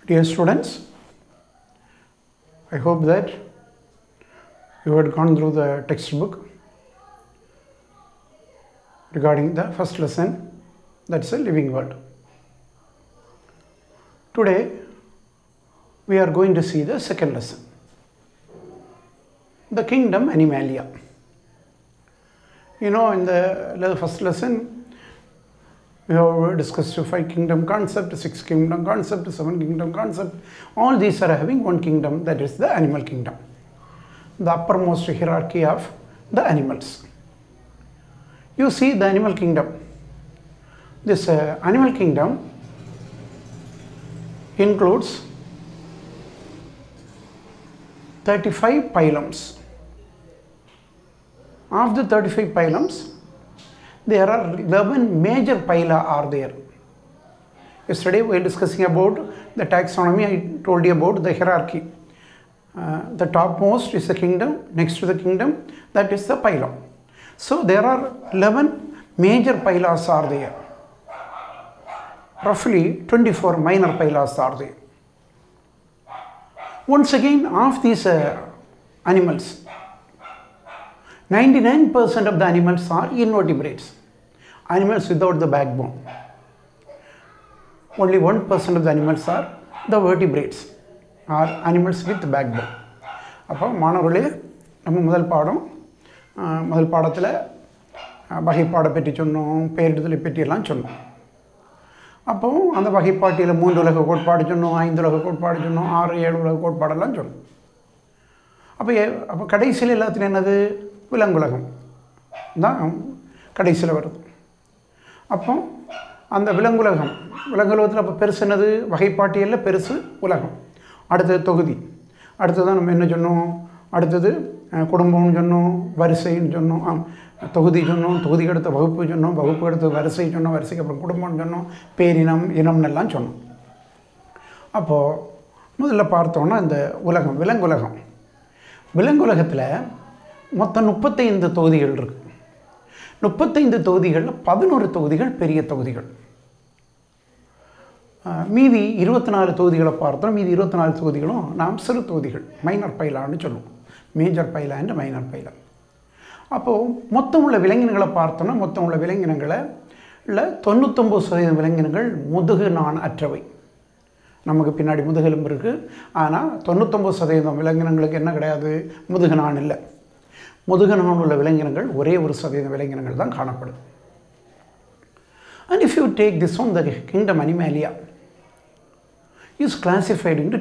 Dear students, I hope that you had gone through the textbook regarding the first lesson, that's a living world. Today we are going to see the second lesson, the kingdom Animalia. You know, in the first lesson we have discussed 5 kingdom concept, 6 kingdom concept, 7 kingdom concept. All these are having one kingdom, that is the animal kingdom, the uppermost hierarchy of the animals. You see the animal kingdom. This animal kingdom includes 35 phylums. Of the 35 phylums, there are 11 major phyla are there. Yesterday we were discussing about the taxonomy. I told you about the hierarchy. The topmost is the kingdom, next to the kingdom, that is the phylum. So there are 11 major phylas are there. Roughly 24 minor phylas are there. Once again, of these animals, 99% of the animals are invertebrates, animals without the backbone. Only 1% of the animals are the vertebrates, are animals with backbone. அப்போ மாணவர்களே, நம்ம முதல் பாடத்தில் வகைப்பாடை பற்றி சொன்னோம், பெயரிடுதலை பற்றியெல்லாம் சொன்னோம். அப்போ அந்த வகைப்பாட்டியில் 3 உலக கோட்பாடு சொன்னோம், 5 உலக கோட்பாடு சொன்னோம், 6, 7 உலக கோட்பாடெல்லாம் சொன்னோம். அப்போ கடைசியில் எல்லாத்துலையும் என்னது? விலங்குலகம் தான் கடைசியில் வருது. அப்போ அந்த விலங்குலகத்தில் அப்போ பெருசு என்னது? வகைப்பாட்டியலில் பெருசு உலகம். அடுத்தது தொகுதி. அடுத்தது நம்ம என்ன சொன்னோம்? அடுத்தது குடும்பம்னு சொன்னோம், வரிசைன்னு சொன்னோம், தொகுதி சொன்னோம், தொகுதிக்கு அடுத்த வகுப்பு சொன்னோம், வகுப்பு அடுத்த வரிசை சொன்னோம், வரிசைக்கு அப்புறம் குடும்பம்னு சொன்னோம், பேரினம், இனம்னு எல்லாம் சொன்னோம். அப்போது முதல்ல பார்த்தோன்னா இந்த உலகம், விலங்குலகத்தில் மொத்தம் 35 தொகுதிகள் இருக்குது. 35 தொகுதிகளில் 11 தொகுதிகள் பெரிய தொகுதிகள். மீதி 24 தொகுதிகளை பார்த்தோம். மீதி 24 தொகுதிகளும் நாம் சிறு தொகுதிகள், மைனர் பைலான்னு சொல்லுவோம். Major phyla and minor phyla. அப்போது மொத்தம் உள்ள விலங்கினங்களை பார்த்தோம்னா, மொத்தம் உள்ள விலங்கினங்களில் 99% விலங்கினங்கள் முதுகு நான் அற்றவை. நமக்கு பின்னாடி முதுகெலும்பு இருக்குது, ஆனால் 99% விலங்கினங்களுக்கு என்ன கிடையாது? முதுகு நான் இல்லை. முதுகு நான் உள்ள விலங்கினங்கள் ஒரே 1% விலங்கினங்கள் தான் காணப்படுது. And if you take this one, the kingdom Animalia is classified into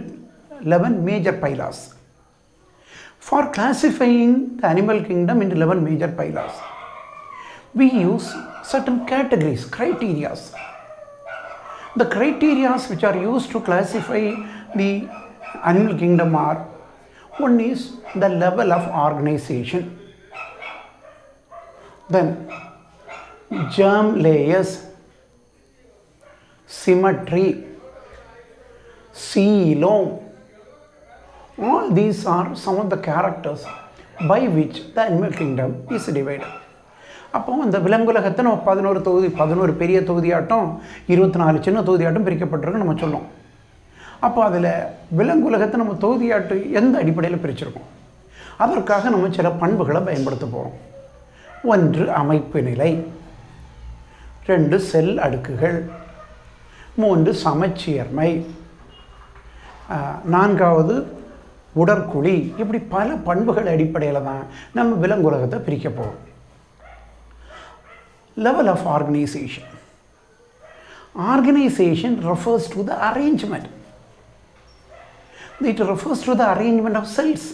11 major phylas. For classifying the animal kingdom into 11 major phylas, we use certain categories, criteria. The criteria which are used to classify the animal kingdom are: one is the level of organization, then germ layers, symmetry, coelom. All these are some of the characters by which the animal kingdom is divided. அப்போ அந்த விலங்குலகத்தை நம்ம 11 தொகுதி, 11 பெரிய தொகுதியாட்டம், 24 சின்ன தொகுதியாட்டம் பிரிக்கப்பட்டிருக்கு நம்ம சொல்லுவோம். அப்போ அதில் விலங்குலகத்தை நம்ம தொகுதியாட்டு எந்த அடிப்படையில் பிரிச்சிருக்கோம்? அதற்காக நம்ம சில பண்புகளை பயன்படுத்த போகிறோம். 1 அமைப்பு நிலை, 2 செல் அடுக்குகள், 3 சமச்சீர்மை, 4வது உடற்குழி. இப்படி பல பண்புகள் அடிப்படையில் தான் நம்ம விலங்குலகத்தை பிரிக்க போகிறோம். Level of organization. Organization refers to the arrangement. It refers to the arrangement of cells,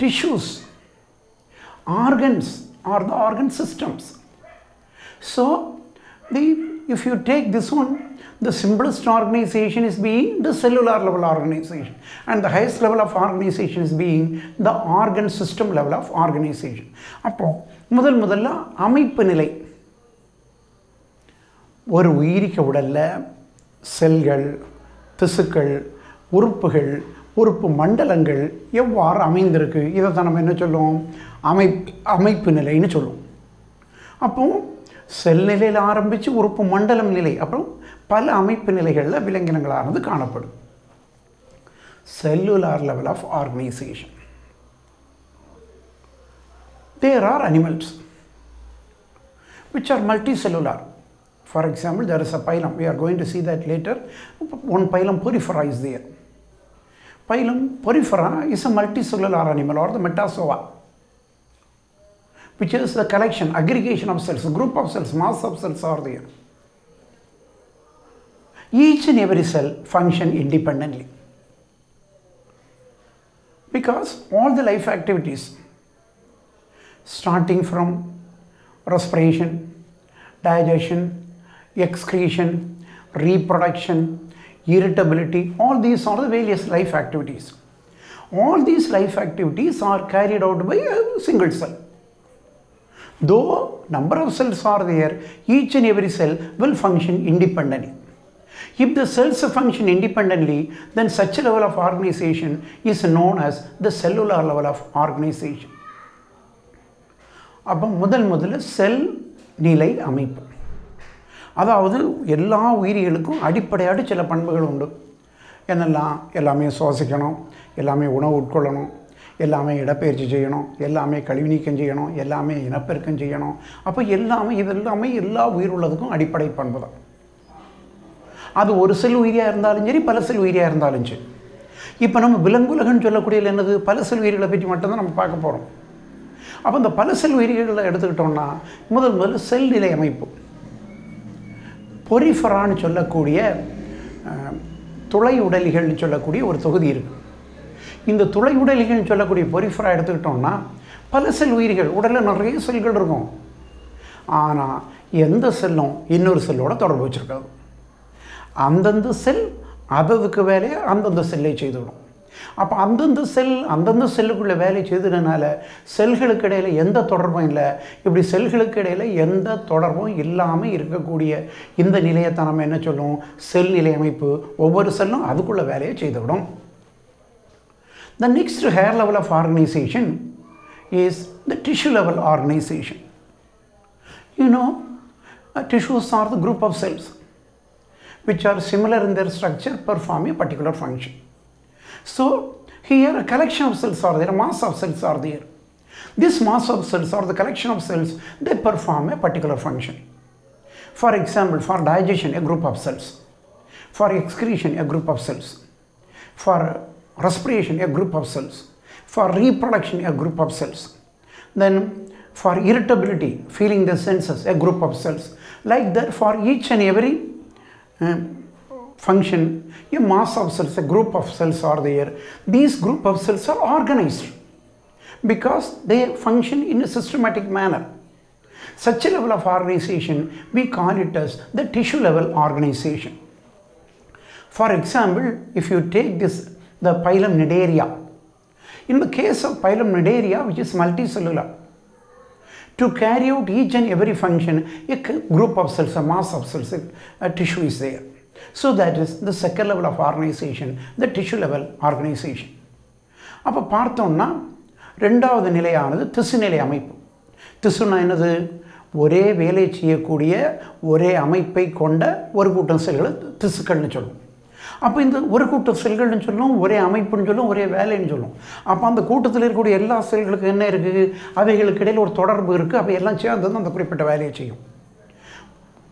tissues, organs, or the organ systems. So, if you take this one, the simplest organization is being the cellular level organization, and the highest level of organization is being the organ system level of organization. அப்போ முதல்ல அமைப்பு நிலை. ஒரு உயிரிக்க உடலில் செல்கள், திசுக்கள், உறுப்புகள், உறுப்பு மண்டலங்கள் எவ்வாறு அமைந்திருக்கு, இதை தான் நம்ம என்ன சொல்லுவோம்? அமைப்பு நிலைன்னு சொல்லுவோம். அப்போ செல் நிலையில் ஆரம்பித்து உறுப்பு மண்டலம் நிலை, அப்புறம் பல அமைப்பு நிலைகளில் விலங்கினங்களானது காணப்படும். Cellular level of organisation. There are animals which are multicellular. For example, there is a phylum. We are going to see that later. One phylum Porifera is there. Phylum Porifera is a multicellular animal, or the Metazoa, which is the collection, aggregation of cells, group of cells, mass of cells are there. Each and every cell function independently, because all the life activities, starting from respiration, digestion, excretion, reproduction, irritability, all these are the various life activities. All these life activities are carried out by a single cell. Though number of cells are there, each and every cell will function independently. If the cells function independently, then such a level of organization is known as the cellular level of organization. அப்போ முதல்ல செல் நிலை அமைப்பு, அதாவது எல்லா உயிரிகளுக்கும் அடிப்படையாக சில பண்புகள் உண்டு. என்னெல்லாம்? எல்லாமே சுவாசிக்கணும், எல்லாமே உணவு உட்கொள்ளணும், எல்லாமே இடப்பெயர்ச்சி செய்யணும், எல்லாமே கழிவு நீக்கம் செய்யணும், எல்லாமே இனப்பெருக்கம் செய்யணும். அப்போ இதெல்லாமே எல்லா உயிர் உள்ளதுக்கும் அடிப்படை பண்பு தான். அது ஒரு செல் உயிரியாக இருந்தாலும் சரி, பல செல் உயிரியாக இருந்தாலும் சரி. இப்போ நம்ம விலங்குலகன்னு சொல்லக்கூடியது என்னது? பல செல் உயிர்களை பற்றி மட்டும்தான் நம்ம பார்க்க போகிறோம். அப்போ இந்த பல செல் உயிரிகளை எடுத்துக்கிட்டோம்னா முதல்ல செல் நிலை அமைப்பு. பொரிஃபரான்னு சொல்லக்கூடிய துளை உடலிகள்னு சொல்லக்கூடிய ஒரு தொகுதி இருக்குது. இந்த துளை உடலிகள்னு சொல்லக்கூடிய பொரிஃபரா எடுத்துக்கிட்டோம்னா பல செல் உயிர்கள், உடலில் நிறைய செல்கள் இருக்கும். ஆனால் எந்த செல்லும் இன்னொரு செல்லோட தொடர்பு வச்சுருக்காது. அந்தந்த செல் அததுக்கு வேலையை அந்தந்த செல்லை செய்துவிடும். அப்போ அந்தந்த செல்லுக்குள்ள வேலை செய்ததுனால செல்களுக்கு இடையில் எந்த தொடர்பும் இல்லை. இப்படி செல்களுக்கு இடையில் எந்த தொடர்பும் இல்லாமல் இருக்கக்கூடிய இந்த நிலையத்தை நம்ம என்ன சொல்லுவோம்? செல் நிலை அமைப்பு. ஒவ்வொரு செல்லும் அதுக்குள்ள வேலையை செய்துவிடும். The next higher level of organization is the tissue level organization. You know, tissues are the group of cells which are similar in their structure, perform a particular function. So here a collection of cells are there, a mass of cells are there. This mass of cells or the collection of cells, they perform a particular function. For example, for digestion, a group of cells. For excretion, a group of cells. For respiration, a group of cells. For reproduction, a group of cells. Then for irritability, feeling the senses, a group of cells. Like that, for each and every function, a mass of cells, a group of cells are there. These group of cells are organized because they function in a systematic manner. Such a level of organization, we call it as the tissue level organization. For example, if you take the phylum Cnidaria. In the case of phylum Cnidaria, which is multicellular, to carry out each and every function, a group of cells, a mass of cells, a tissue is there. So that is the second level of organization, the tissue level organization. அப்போ பார்த்தோம்னா ரெண்டாவது நிலையானது திசு நிலை அமைப்பு. திசுனா என்னது? ஒரே வேலை செய்யக்கூடிய ஒரே அமைப்பை கொண்ட ஒரு கூட்டம் செல்களை திசுக்கள்னு சொல்லுவோம். அப்போ இந்த ஒரு கூட்டம் செல்கள்னு சொல்லும், ஒரே அமைப்புன்னு சொல்லும், ஒரே வேலைன்னு சொல்லும். அப்போ அந்த கூட்டத்தில் இருக்கக்கூடிய எல்லா செல்களுக்கு என்ன இருக்குது? அவைகளுக்கு இடையில் ஒரு தொடர்பு இருக்குது. அப்போ எல்லாம் சேர்ந்து அந்த குறிப்பிட்ட வேலையை செய்யும்.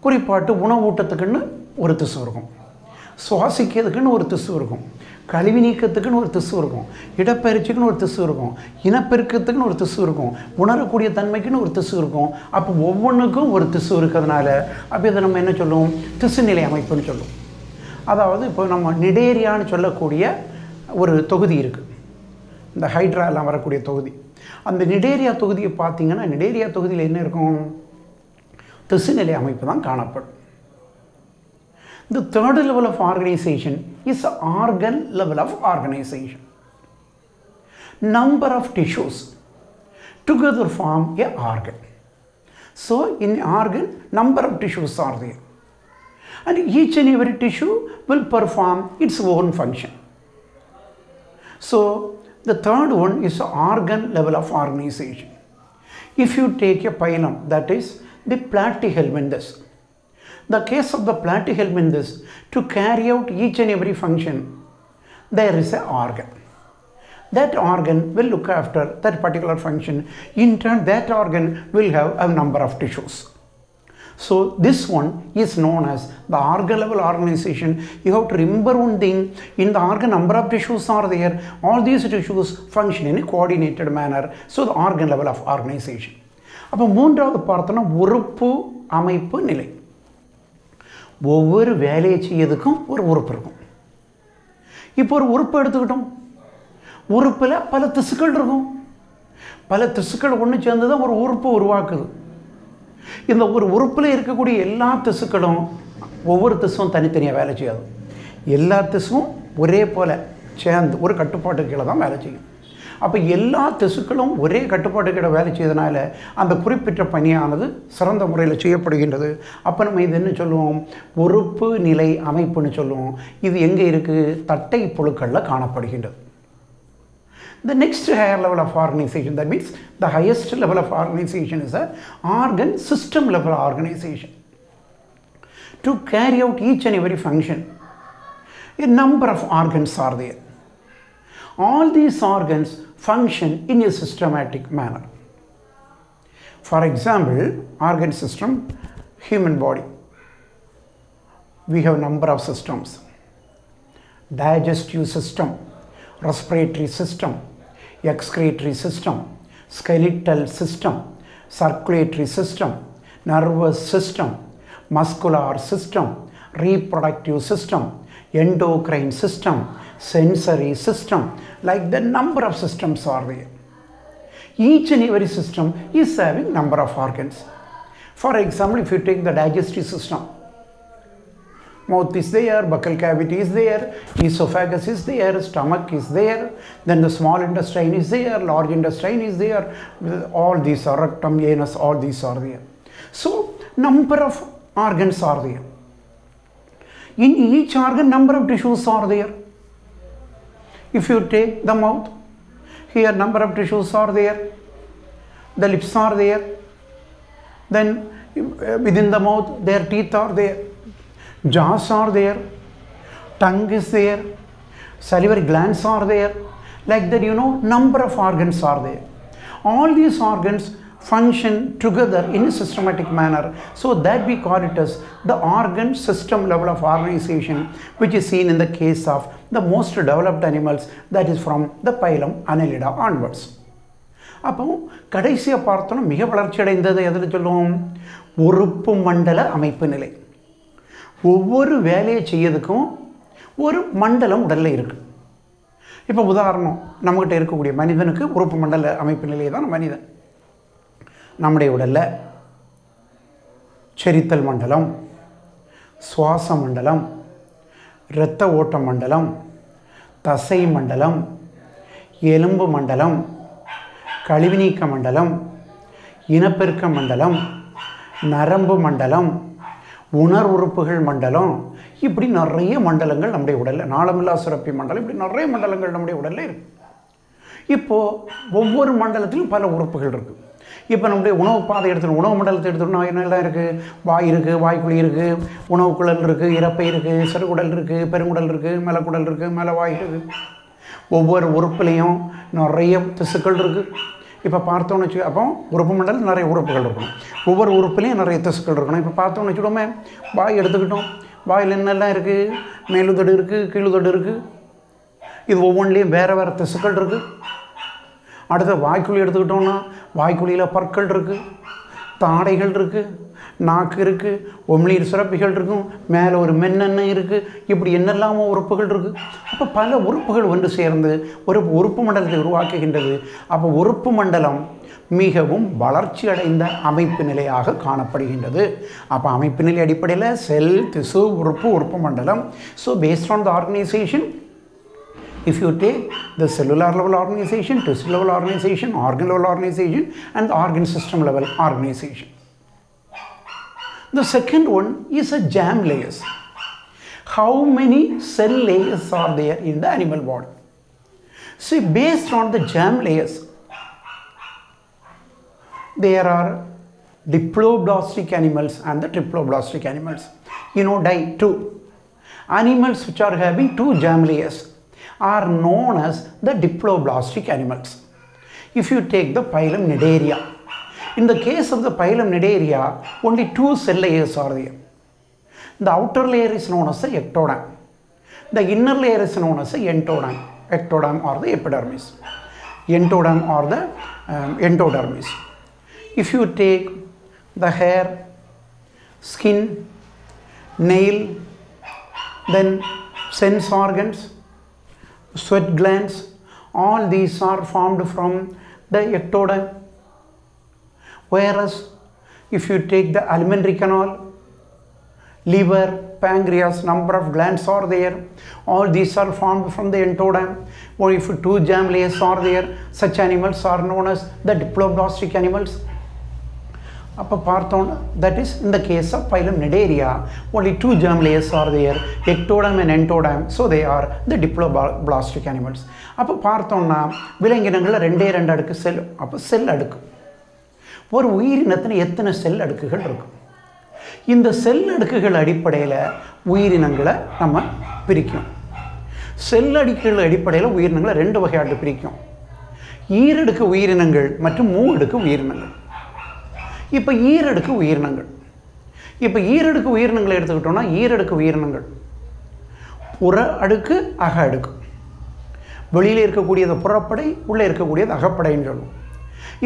குறிப்பாட்டு உணவு ஊட்டத்துக்குன்னு ஒரு திசு இருக்கும், சுவாசிக்கிறதுக்குன்னு ஒரு திசு இருக்கும், கழிவு நீக்கத்துக்குன்னு ஒரு திசு இருக்கும், இடப்பெயர்ச்சிக்குன்னு ஒரு திசு இருக்கும், இனப்பெருக்கத்துக்குன்னு ஒரு திசு இருக்கும், உணரக்கூடிய தன்மைக்குன்னு ஒரு திசு இருக்கும். அப்போ ஒவ்வொன்றுக்கும் ஒரு திசு இருக்கிறதுனால அப்போ இதை நம்ம என்ன சொல்லுவோம்? திசு நிலை அமைப்புன்னு சொல்லுவோம். அதாவது இப்போ நம்ம நிடேரியான்னு சொல்லக்கூடிய ஒரு தொகுதி இருக்குது, இந்த ஹைட்ரா எல்லாம் வரக்கூடிய தொகுதி. அந்த நிடேரியா தொகுதியை பார்த்தீங்கன்னா நிடேரியா தொகுதியில் என்ன இருக்கும்? திசு நிலை அமைப்பு தான் காணப்படும். The third level of organization is the organ level of organization. Number of tissues together form an organ. So in an organ, number of tissues are there. And each and every tissue will perform its own function. So the third one is the organ level of organization. If you take a phylum, that is the Platyhelminthes. the case of the platyhelminth is to carry out each and every function, there is an organ. That organ will look after that particular function. In turn, that organ will have a number of tissues. So this one is known as the organ level organization. You have to remember one thing, in the organ number of tissues are there, all these tissues function in a coordinated manner. So the organ level of organization. அப்போ மூன்றாவது பார்த்தோன்னா உறுப்பு அமைப்பு நிலை. ஒவ்வொரு வேலையை செய்யறதுக்கும் ஒரு உறுப்பு இருக்கும். இப்போ ஒரு உறுப்பு எடுத்துக்கிட்டோம், உறுப்பில் பல திசுக்கள் இருக்கும். பல திசுக்கள் ஒன்று சேர்ந்து தான் ஒரு உறுப்பு உருவாக்குது. இந்த ஒரு உறுப்பில் இருக்கக்கூடிய எல்லா திசுக்களும் ஒவ்வொரு திசுவும் தனித்தனியாக வேலை செய்யாது. எல்லா திசுவும் ஒரே போல் சேர்ந்து ஒரு கட்டுப்பாட்டு கீழே தான் வேலை செய்யும். அப்போ எல்லா திசுக்களும் ஒரே கட்டுப்பாட்டு கீழே வேலை செய்தனால அந்த குறிப்பிட்ட பணியானது சிறந்த முறையில் செய்யப்படுகின்றது. அப்போ நம்ம இது என்ன சொல்லுவோம், உறுப்பு நிலை அமைப்புன்னு சொல்லுவோம். இது எங்கே இருக்குது, தட்டை புழுக்களில் காணப்படுகின்றது. The next higher level of organization, that means the highest level of organization is a organ system level organization. To carry out each and every function, a number of organs are there. All these organs function in a systematic manner. For example, organ system, human body. We have number of systems. Digestive system, respiratory system, excretory system, skeletal system, circulatory system, nervous system, muscular system, reproductive system, endocrine system, sensory system, like the number of systems are there. Each and every system is having number of organs. For example, if you take the digestive system, mouth is there, buccal cavity is there, esophagus is there, stomach is there, then the small intestine is there, large intestine is there, all these are rectum, anus, all these are there. So number of organs are there. In each organ, number of tissues are there. If you take the mouth, here number of tissues are there, the lips are there, then within the mouth their teeth are there, jaws are there, tongue is there, salivary glands are there, like that, you know, number of organs are there. All these organs function together in a systematic manner, so that we call it as the organ system level of organization, which is seen in the case of the most developed animals, that is from the phylum Annelida onwards. அப்போ கடைசியாக பார்த்தோன்னா மிக வளர்ச்சி அடைந்தது எதில் சொல்லுவோம், உறுப்பு மண்டல அமைப்பு நிலை. ஒவ்வொரு வேலையை செய்யறதுக்கும் ஒரு மண்டலம் உடலில் இருக்குது. இப்போ உதாரணம், நம்மகிட்ட இருக்கக்கூடிய மனிதனுக்கு உறுப்பு மண்டல அமைப்பு நிலையை தான் மனிதன். நம்முடைய உடலில் செரித்தல் மண்டலம், சுவாச மண்டலம், இரத்த ஓட்ட மண்டலம், தசை மண்டலம், எலும்பு மண்டலம், கழிவுநீக்க மண்டலம், இனப்பெருக்க மண்டலம், நரம்பு மண்டலம், உணர்வுறுப்புகள் மண்டலம், இப்படி நிறைய மண்டலங்கள் நம்முடைய உடலில், நாளமில்லா சுரப்பி மண்டலம், இப்படி நிறைய மண்டலங்கள் நம்முடைய உடலில் இருக்குது. இப்போது ஒவ்வொரு மண்டலத்திலும் பல உறுப்புகள் இருக்குது. இப்போ நம்முடைய உணவு பாதை எடுத்துக்கணும், உணவு மண்டலத்தை எடுத்துக்கணும், என்னெல்லாம் இருக்குது, வாய் இருக்குது, வாய்க்குழி இருக்குது, உணவு குழல் இருக்குது, இறப்பை இருக்குது, சிறுகுடல் இருக்குது, பெருங்குடல் இருக்குது, மலக்குடல் இருக்குது, மலவாய் இருக்குது. ஒவ்வொரு உறுப்புலேயும் நிறைய திசுக்கள் இருக்குது. இப்போ பார்த்தோன்னு வச்சு, அப்போ உறுப்பு மண்டலம் நிறைய உறுப்புகள் இருக்கணும், ஒவ்வொரு உறுப்புலேயும் நிறைய திசுக்கள் இருக்கணும். இப்போ பார்த்தோன்னு வச்சுக்கோமே, வாய் எடுத்துக்கிட்டோம், வாயில் என்னெல்லாம் இருக்குது, மேலுதடு இருக்குது, கீழுதடு இருக்குது, இது ஒவ்வொன்றிலையும் வேறு வேறு திசுக்கள் இருக்குது. அடுத்த வாய்க்குழி எடுத்துக்கிட்டோம்னா வாய்க்குழியில் பற்கள் இருக்குது, தாடைகள் இருக்குது, நாக்கு இருக்குது, ஒம்ளீர் சுரப்பிகள் இருக்கும், மேலே ஒரு மென்னெண்ணெய் இருக்குது, இப்படி என்னெல்லாமோ உறுப்புகள் இருக்குது. அப்போ பல உறுப்புகள் ஒன்று சேர்ந்து ஒரு உறுப்பு மண்டலத்தை உருவாக்குகின்றது. அப்போ உறுப்பு மண்டலம் மிகவும் வளர்ச்சி அடைந்த அமைப்பு நிலையாக காணப்படுகின்றது. அப்போ அமைப்பு நிலை அடிப்படையில் செல், திசு, உறுப்பு மண்டலம். So based on the organisation, if you take the cellular level organization, tissue level organization, organ level organization, and the organ system level organization. The second one is a germ layers. How many cell layers are there in the animal body? See, based on the germ layers, there are diploblastic animals and the triploblastic animals. Die two. Animals which are having two germ layers are known as the diploblastic animals. If you take the phylum Cnidaria, in the case of the phylum Cnidaria, only two cell layers are there. The outer layer is known as the ectoderm. The inner layer is known as the entoderm. Ectoderm or the epidermis. Entoderm or the endodermis. If you take the hair, skin, nail, then sense organs, sweat glands, all these are formed from the ectoderm. Whereas if you take the alimentary canal, liver, pancreas, number of glands are there, all these are formed from the entoderm. Or if two germ layers are there, such animals are known as the diploblastic animals. That is in the case of phylum Cnidaria, only two germ layers are there, ectoderm and entoderm, so they are the diploblastic animals. அப்போ பார்த்தோம்னா விலங்கினங்களில் ரெண்டே அடுக்கு செல். அப்போ செல் அடுக்கு. ஒரு உயிரினத்தில் எத்தனை செல் அடுக்குகள் இருக்கும்? இந்த செல் அடுக்குகள் அடிப்படையில் உயிரினங்களை நம்ம பிரிக்கும். செல் அடுக்குகள் அடிப்படையில் உயிரினங்களை ரெண்டு வகையாக பிரிக்கும். ஈரடுக்கு உயிரினங்கள் மற்றும் மூவடுக்கு உயிரினங்கள். இப்போ ஈரடுக்கு உயிரினங்களை எடுத்துக்கிட்டோம்னா ஈரடுக்கு உயிரினங்கள் புற அடுக்கு அக அடுக்கு. வெளியில் இருக்கக்கூடியது புறப்படை, உள்ளே இருக்கக்கூடியது அகப்படைன்னு சொல்லுவோம்.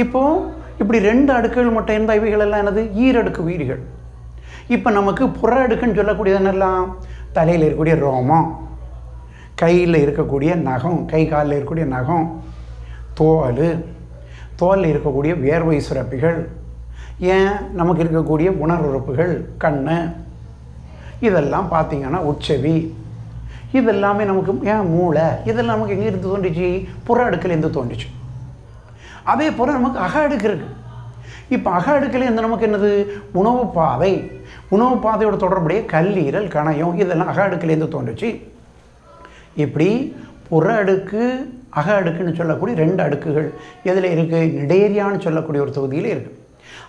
இப்போது இப்படி ரெண்டு அடுக்குகள் மட்டும் இருந்தால் இவைகள் எல்லாம் என்னது? ஈரடுக்கு உயிரிகள். இப்போ நமக்கு புற அடுக்குன்னு சொல்லக்கூடியது என்னெல்லாம்? தலையில் இருக்கக்கூடிய ரோமம், கையில் இருக்கக்கூடிய நகம், கை காலில் இருக்கக்கூடிய நகம், தோலில் இருக்கக்கூடிய வியர்வை சுரப்பிகள், ஏன் நமக்கு இருக்கக்கூடிய உணர்வுறுப்புகள், கண், இதெல்லாம் பார்த்திங்கன்னா உட்செவி, இதெல்லாமே நமக்கு ஏன் மூளை, இதெல்லாம் நமக்கு எங்கேருந்து தோன்றிச்சு? புற அடுக்குலேருந்து தோன்றிச்சு. அதே போல் நமக்கு அக அடுக்கு இருக்குது. இப்போ அக அடுக்குலேருந்து நமக்கு என்னது? உணவு பாதையோட தொடர்புடைய கல்லீரல், கணையம், இதெல்லாம் அக அடுக்குலேருந்து தோன்றிச்சு. இப்படி புற அடுக்கு அக அடுக்குன்னு சொல்லக்கூடிய ரெண்டு அடுக்குகள் எதில் இருக்குது? நிடேரியான்னு சொல்லக்கூடிய ஒரு தொகுதியில் இருக்குது.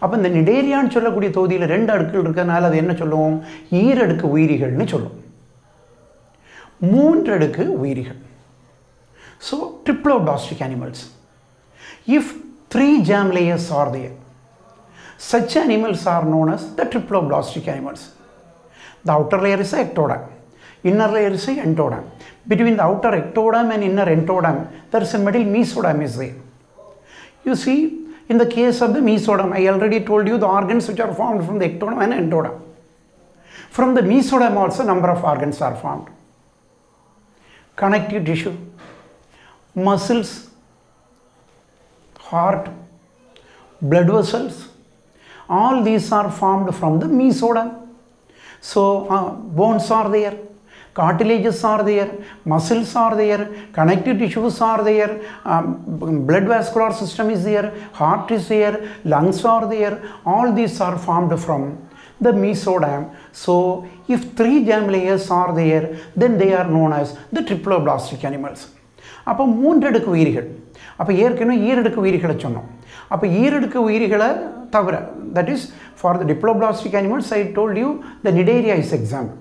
அப்போ இந்த நிடேரியான்னு சொல்லக்கூடிய தொகுதியில் ரெண்டு அடுக்குகள் இருக்கிறதுனால அது என்ன சொல்லுவோம்? ஈரடுக்கு உயிரிகள்னு சொல்லுவோம். மூன்றடுக்கு உயிரிகள். So triploblastic animals. If three germ layers are there, such animals are known as the triploblastic animals. The outer layer is the ectoderm, inner layer is the entoderm. Between the outer ectoderm and inner entoderm, there is a middle mesoderm is there. You see, in the case of the mesoderm, I already told you the organs which are formed from the ectoderm and entoderm. From the mesoderm also number of organs are formed. Connective tissue, muscles, heart, blood vessels, all these are formed from the mesoderm. So bones are there, cartilages are there, muscles are there, connective tissues are there, blood vascular system is there, heart is there, lungs are there, all these are formed from the mesoderm. So if three germ layers are there, then they are known as the triploblastic animals. அப்போ மூன்றடுக்கு உயிரிகள். அப்போ ஏற்கனவே ஈரடுக்கு உயிரிகளை சொன்னோம். அப்போ ஈரடுக்கு உயிரிகளை தவிர, that is for the diploblastic animals I told you the Cnidaria is example.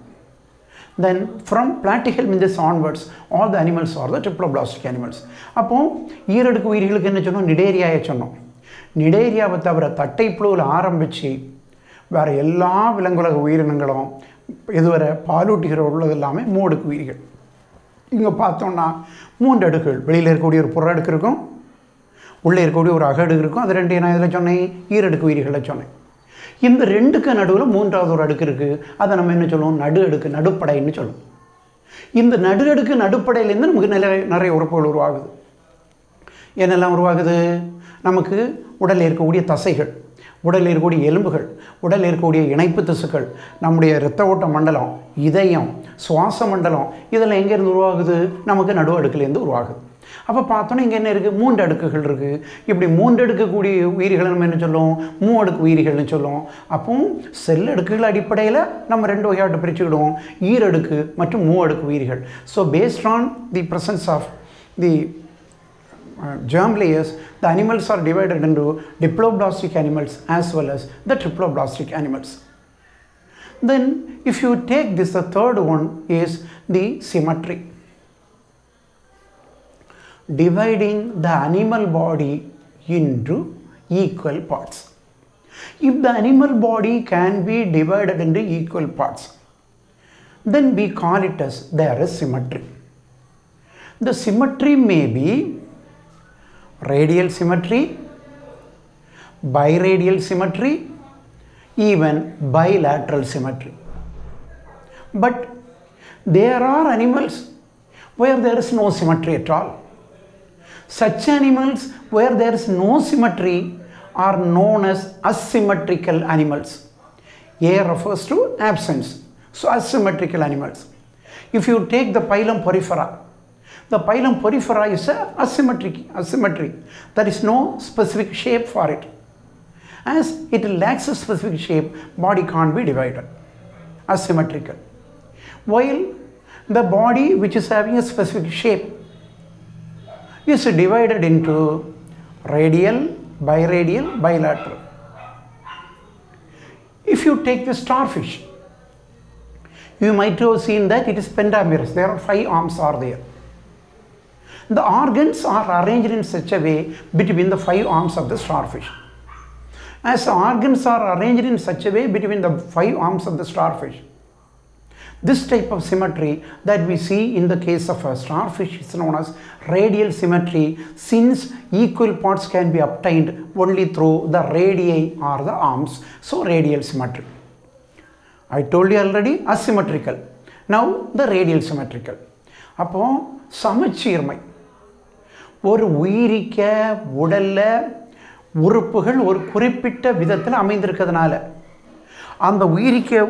Then from Platyhelminthes onwards all the animals are the triploblastic animals. அப்போ ஈரடுக்கு உயிரிகளுக்கு என்ன சொன்னோம்? நிடேரியாவை சொன்னோம். நிடேரியாவை தவிர தட்டைப்புழுவில் ஆரம்பித்து வேறு எல்லா விலங்குலக உயிரினங்களும் இதுவரை பாலூட்டிகிற உள்ளது எல்லாமே மூடுக்கு உயிரிகள். இங்கே பார்த்தோம்னா மூன்று அடுக்குகள். வெளியில் இருக்கக்கூடிய ஒரு புற அடுக்கு இருக்கும், உள்ளே இருக்கக்கூடிய ஒரு அக அடுக்கு இருக்கும். அது ரெண்டு நான் இதில் சொன்னேன், ஈரடுக்கு உயிரிகளை சொன்னேன். இந்த ரெண்டுக்கு நடுவில் மூன்றாவது ஒரு அடுக்கு இருக்குது. அதை நம்ம என்ன சொல்லுவோம்? நடு அடுக்கு, நடுப்படைன்னு சொல்லுவோம். இந்த நடு அடுக்கு நடுப்படையிலேருந்து நமக்கு நிறைய உறுப்புகள் உருவாகுது. என்னெல்லாம் உருவாகுது? நமக்கு உடலில் இருக்கக்கூடிய தசைகள், உடலில் இருக்கக்கூடிய எலும்புகள், உடலில் இருக்கக்கூடிய இணைப்பு திசுக்கள், நம்முடைய இரத்த ஓட்ட மண்டலம், இதயம், சுவாச மண்டலம், இதெல்லாம் எங்கேருந்து உருவாகுது? நமக்கு நடு அடுக்குலேருந்து உருவாகுது. அப்போ பார்த்தோன்னா இங்கே என்ன இருக்குது? மூன்று அடுக்குகள் இருக்குது. இப்படி மூன்று அடுக்கக்கூடிய உயிரிகளை நம்ம என்ன சொல்லுவோம்? மூவடுக்கு உயிரிகள்னு சொல்லுவோம். அப்போ செல் அடுக்குகள் அடிப்படையில் நம்ம ரெண்டு வகையாட்டு பிரிச்சுக்கிடுவோம், ஈரடுக்கு மற்றும் மூவடுக்கு உயிரிகள். So based on the presence of the germ layers, the animals are divided into diploblastic animals as well as the triploblastic animals. Then if you take this, the third one is the symmetry. Dividing the animal body into equal parts. If the animal body can be divided into equal parts, then we call it as there is symmetry. The symmetry may be radial symmetry, biradial symmetry, even bilateral symmetry. But there are animals where there is no symmetry at all. Such animals where there is no symmetry are known as asymmetrical animals. A refers to absence. So asymmetrical animals. If you take the phylum Porifera, the phylum Porifera is asymmetry. There is no specific shape for it. As it lacks a specific shape, body can't be divided. Asymmetrical. While the body which is having a specific shape is divided into radial, biradial, bilateral. If you take the starfish, you might have seen that it is pentamerous. There are 5 arms are there. The organs are arranged in such a way between the 5 arms of the starfish. As the organs are arranged in such a way between the 5 arms of the starfish, this type of symmetry that we see in the case of a starfish is known as radial symmetry, since equal parts can be obtained only through the radii or the arms. So radial symmetry. I told you already asymmetrical. Now the radial symmetrical. அப்போ சமச்சீர்மை. ஒரு உயிரிக்க உடல்ல உறுப்புகள் ஒரு குறிப்பிட்ட விதத்தில் அமைந்திருக்கிறதுனால அந்த உயிரிக்க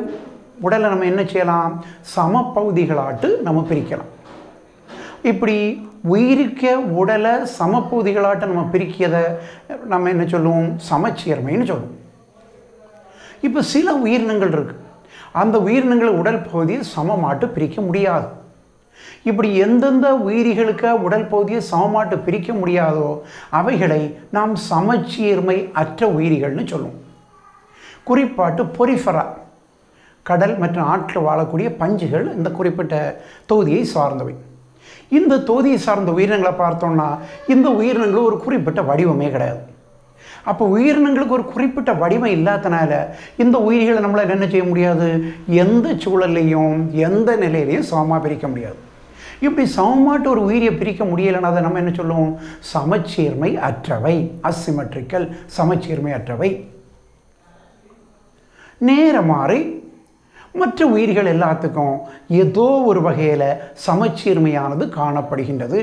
உடலை நம்ம என்ன செய்யலாம், சமப்பகுதிகளாட்டு நம்ம பிரிக்கலாம். இப்படி உயிரிக்க உடலை சமப்பகுதிகளாட்டு நம்ம பிரிக்கிறதை நம்ம என்ன சொல்லுவோம், சமச்சீர்மைன்னு சொல்லுவோம். இப்போ சில உயிரினங்கள் இருக்கு, அந்த உயிரினங்கள் உடல் பகுதியை சமமாட்டு பிரிக்க முடியாது. இப்படி எந்தெந்த உயிரிகளுக்கு உடல் பகுதியை சமமாட்டு பிரிக்க முடியாதோ அவைகளை நாம் சமச்சீர்மை அற்ற உயிரிகள்னு சொல்லுவோம். குறிப்பாட்டு பொரிஃபரா, கடல் மற்றும் ஆற்றில் வாழக்கூடிய பஞ்சுகள் இந்த குறிப்பிட்ட தொகுதியை சார்ந்தவை. இந்த தொகுதியை சார்ந்த உயிரினங்களை பார்த்தோம்னா இந்த உயிரினங்கள் ஒரு குறிப்பிட்ட வடிவமே கிடையாது. அப்போ உயிரினங்களுக்கு ஒரு குறிப்பிட்ட வடிவம் இல்லாதனால இந்த உயிரிகளை நம்மளால் என்ன செய்ய முடியாது, எந்த சூழல்லையும் எந்த நிலையிலையும் சமமாக பிரிக்க முடியாது. இப்படி சமமாட்டு ஒரு உயிரியை பிரிக்க முடியலைன்னா அதை நம்ம என்ன சொல்லுவோம், சமச்சீர்மை அற்றவை, அசிமெட்ரிக்கல், சமச்சீர்மை அற்றவை. நேர மாறி மற்ற உயிர்கள் எல்லாத்துக்கும் ஏதோ ஒரு வகையில் சமச்சீர்மையானது காணப்படுகின்றது.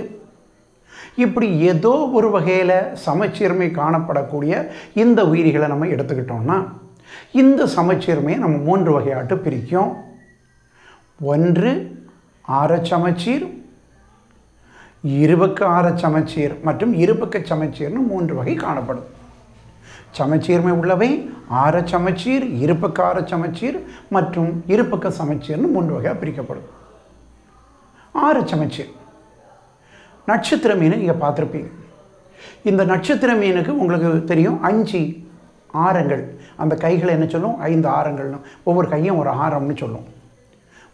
இப்படி ஏதோ ஒரு வகையில் சமச்சீர்மை காணப்படக்கூடிய இந்த உயிரிகளை நம்ம எடுத்துக்கிட்டோம்னா இந்த சமச்சீர்மையை நம்ம 3 வகையாட்டு பிரிக்கும். ஒன்று ஆரச்சமச்சீர், இருபக்க ஆரச்சமச்சீர் மற்றும் இருபக்க சமச்சீர்னு 3 வகை காணப்படும். சமச்சீர்மை உள்ளவை ஆரச்சமச்சீர், இருபக்க ஆரச்சமச்சீர் மற்றும் இருபக்க சமச்சீர்னு 3 வகையாக பிரிக்கப்படும். ஆரச்சமச்சீர் நட்சத்திர மீன் நீங்கள் பார்த்துருப்பீங்க. இந்த நட்சத்திர மீனுக்கு உங்களுக்கு தெரியும் 5 ஆரங்கள். அந்த கைகளை என்ன சொல்லும், 5 ஆரங்கள்னு, ஒவ்வொரு கையும் ஒரு ஆரம்னு சொல்லும்.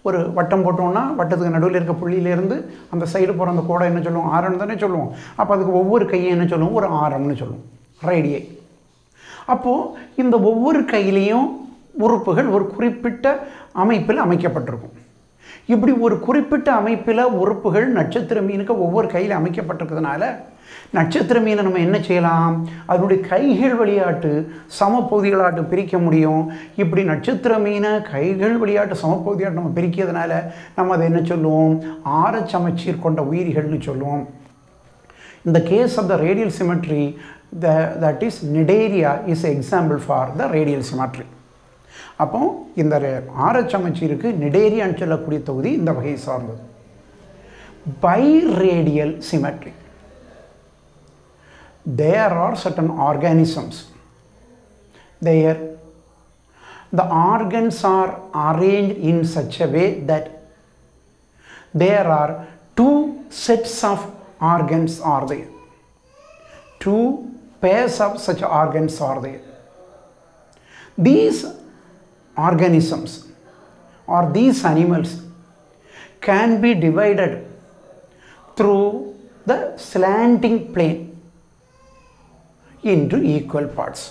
ஒரு வட்டம் போட்டோம்னா வட்டத்துக்கு நடுவில் இருக்க புள்ளியிலேருந்து அந்த சைடு போகிற அந்த கோடை என்ன சொல்லுவோம், ஆரம்னு தானே சொல்லுவோம். அப்போ அதுக்கு ஒவ்வொரு கையும் என்ன சொல்லுவோம், ஒரு ஆரம்னு சொல்லுவோம், ரேடியை. அப்போது இந்த ஒவ்வொரு கையிலையும் உறுப்புகள் ஒரு குறிப்பிட்ட அமைப்பில் அமைக்கப்பட்டிருக்கும். இப்படி ஒரு குறிப்பிட்ட அமைப்பில் உறுப்புகள் நட்சத்திர மீனுக்கு ஒவ்வொரு கையில் அமைக்கப்பட்டிருக்கிறதுனால நட்சத்திர மீனை நம்ம என்ன செய்யலாம், அதனுடைய கைகள் வழியாட்டு சமப்பகுதிகளாட்டு பிரிக்க முடியும். இப்படி நட்சத்திர மீனை கைகள் வழியாட்டு சமப்பகுதியாட்டு நம்ம பிரிக்கிறதுனால நம்ம அதை என்ன சொல்லுவோம், ஆரச்சமச்சீர் கொண்ட உயிரிகள்னு சொல்லுவோம். In the case of the radial symmetry, that is Cnidaria is an example for the radial symmetry. அப்போ இந்த ஆரச்சமச்சீருக்கு நிடேரியான்னு சொல்லக்கூடிய தொகுதி இந்த வகையை சார்ந்தது. Biradial symmetry. There are certain organisms. There the organs are arranged in such a way that there are 2 sets of organs are there. two pairs of such organs are there. These organisms or these animals can be divided through the slanting plane into equal parts.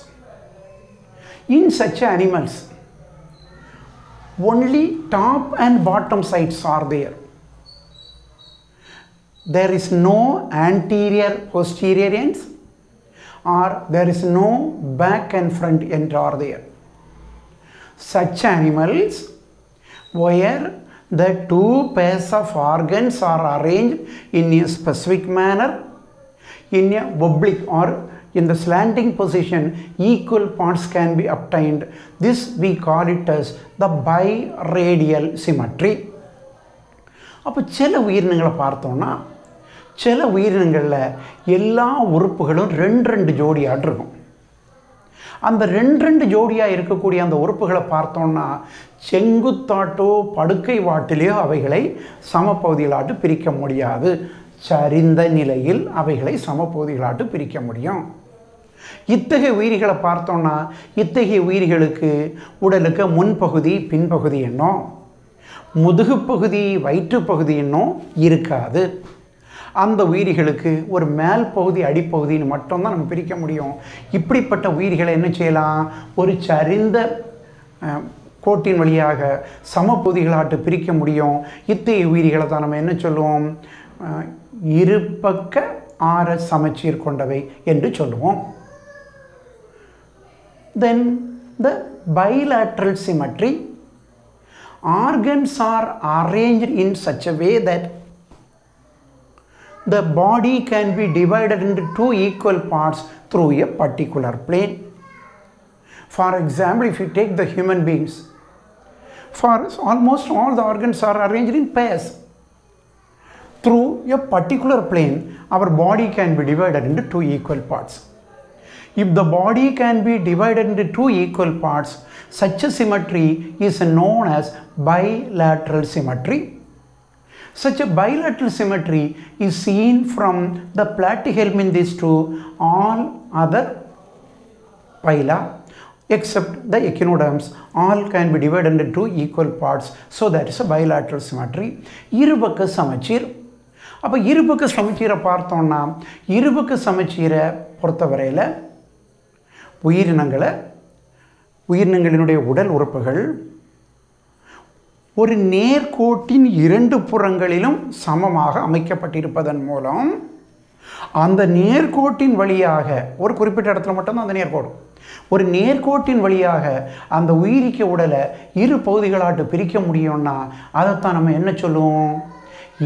In such animals, only top and bottom sides are there. There is no anterior posterior ends, or there is no back and front end are there. Such animals where the two pairs of organs are arranged in a specific manner, in a oblique or in the slanting position, equal parts can be obtained. This we call it as the biradial symmetry. அப்போ சில உயிரினங்களை பார்த்தோம்னா சில உயிரினங்களில் எல்லா உறுப்புகளும் ரெண்டு ஜோடியாக இருக்கும். அந்த ரெண்டு ஜோடியாக இருக்கக்கூடிய அந்த உறுப்புகளை பார்த்தோம்னா செங்குத்தாட்டோ படுக்கை வாட்டிலேயோ அவைகளை சமப்பகுதிகளாட்டு பிரிக்க முடியாது. சரிந்த நிலையில் அவைகளை சமப்பகுதிகளாட்டு பிரிக்க முடியும். இத்தகைய உயிரிகளை பார்த்தோம்னா இத்தகைய உயிரிகளுக்கு உடலுக்கு முன்பகுதி பின்பகுதி என்னும் முதுகு பகுதி வயிற்று பகுதி என்னும் இருக்காது. அந்த உயிரிகளுக்கு ஒரு மேல் பகுதி அடிப்பகுதின்னு மட்டும்தான் நம்ம பிரிக்க முடியும். இப்படிப்பட்ட உயிரிகளை என்ன செய்யலாம், ஒரு சரிந்த கோட்டின் வழியாக சமப்பகுதிகளாட்டு பிரிக்க முடியும். இத்தகைய உயிரிகளை தான் நம்ம என்ன சொல்லுவோம், இருபக்க ஆர சமச்சீர் கொண்டவை என்று சொல்லுவோம். Then the bilateral symmetry, organs are arranged in such a way that the body can be divided into two equal parts through a particular plane. For example, if you take the human beings, for almost all the organs are arranged in pairs. Through a particular plane, our body can be divided into two equal parts. If the body can be divided into two equal parts, such a symmetry is known as bilateral symmetry. Such a bilateral symmetry is seen from the platyhelminthes to all other phyla except the echinoderms. All can be divided into two equal parts. So that is a bilateral symmetry. இருபக்க சமச்சீர். அப்போ இருபக்க சமச்சீரை பார்த்தோம்னா இருபக்க சமச்சீரை பொறுத்தவரையில் உயிரினங்களினுடைய உடல் உறுப்புகள் ஒரு நேர்கோட்டின் இரண்டு புறங்களிலும் சமமாக அமைக்கப்பட்டிருப்பதன் மூலம் அந்த நேர்கோட்டின் வழியாக ஒரு குறிப்பிட்ட இடத்துல மட்டும்தான் அந்த நேர்கோடு, ஒரு நேர்கோட்டின் வழியாக அந்த உயிரிக்க உடலை இரு பகுதிகளாட்டு பிரிக்க முடியும்னா அதைத்தான் நம்ம என்ன சொல்லுவோம்,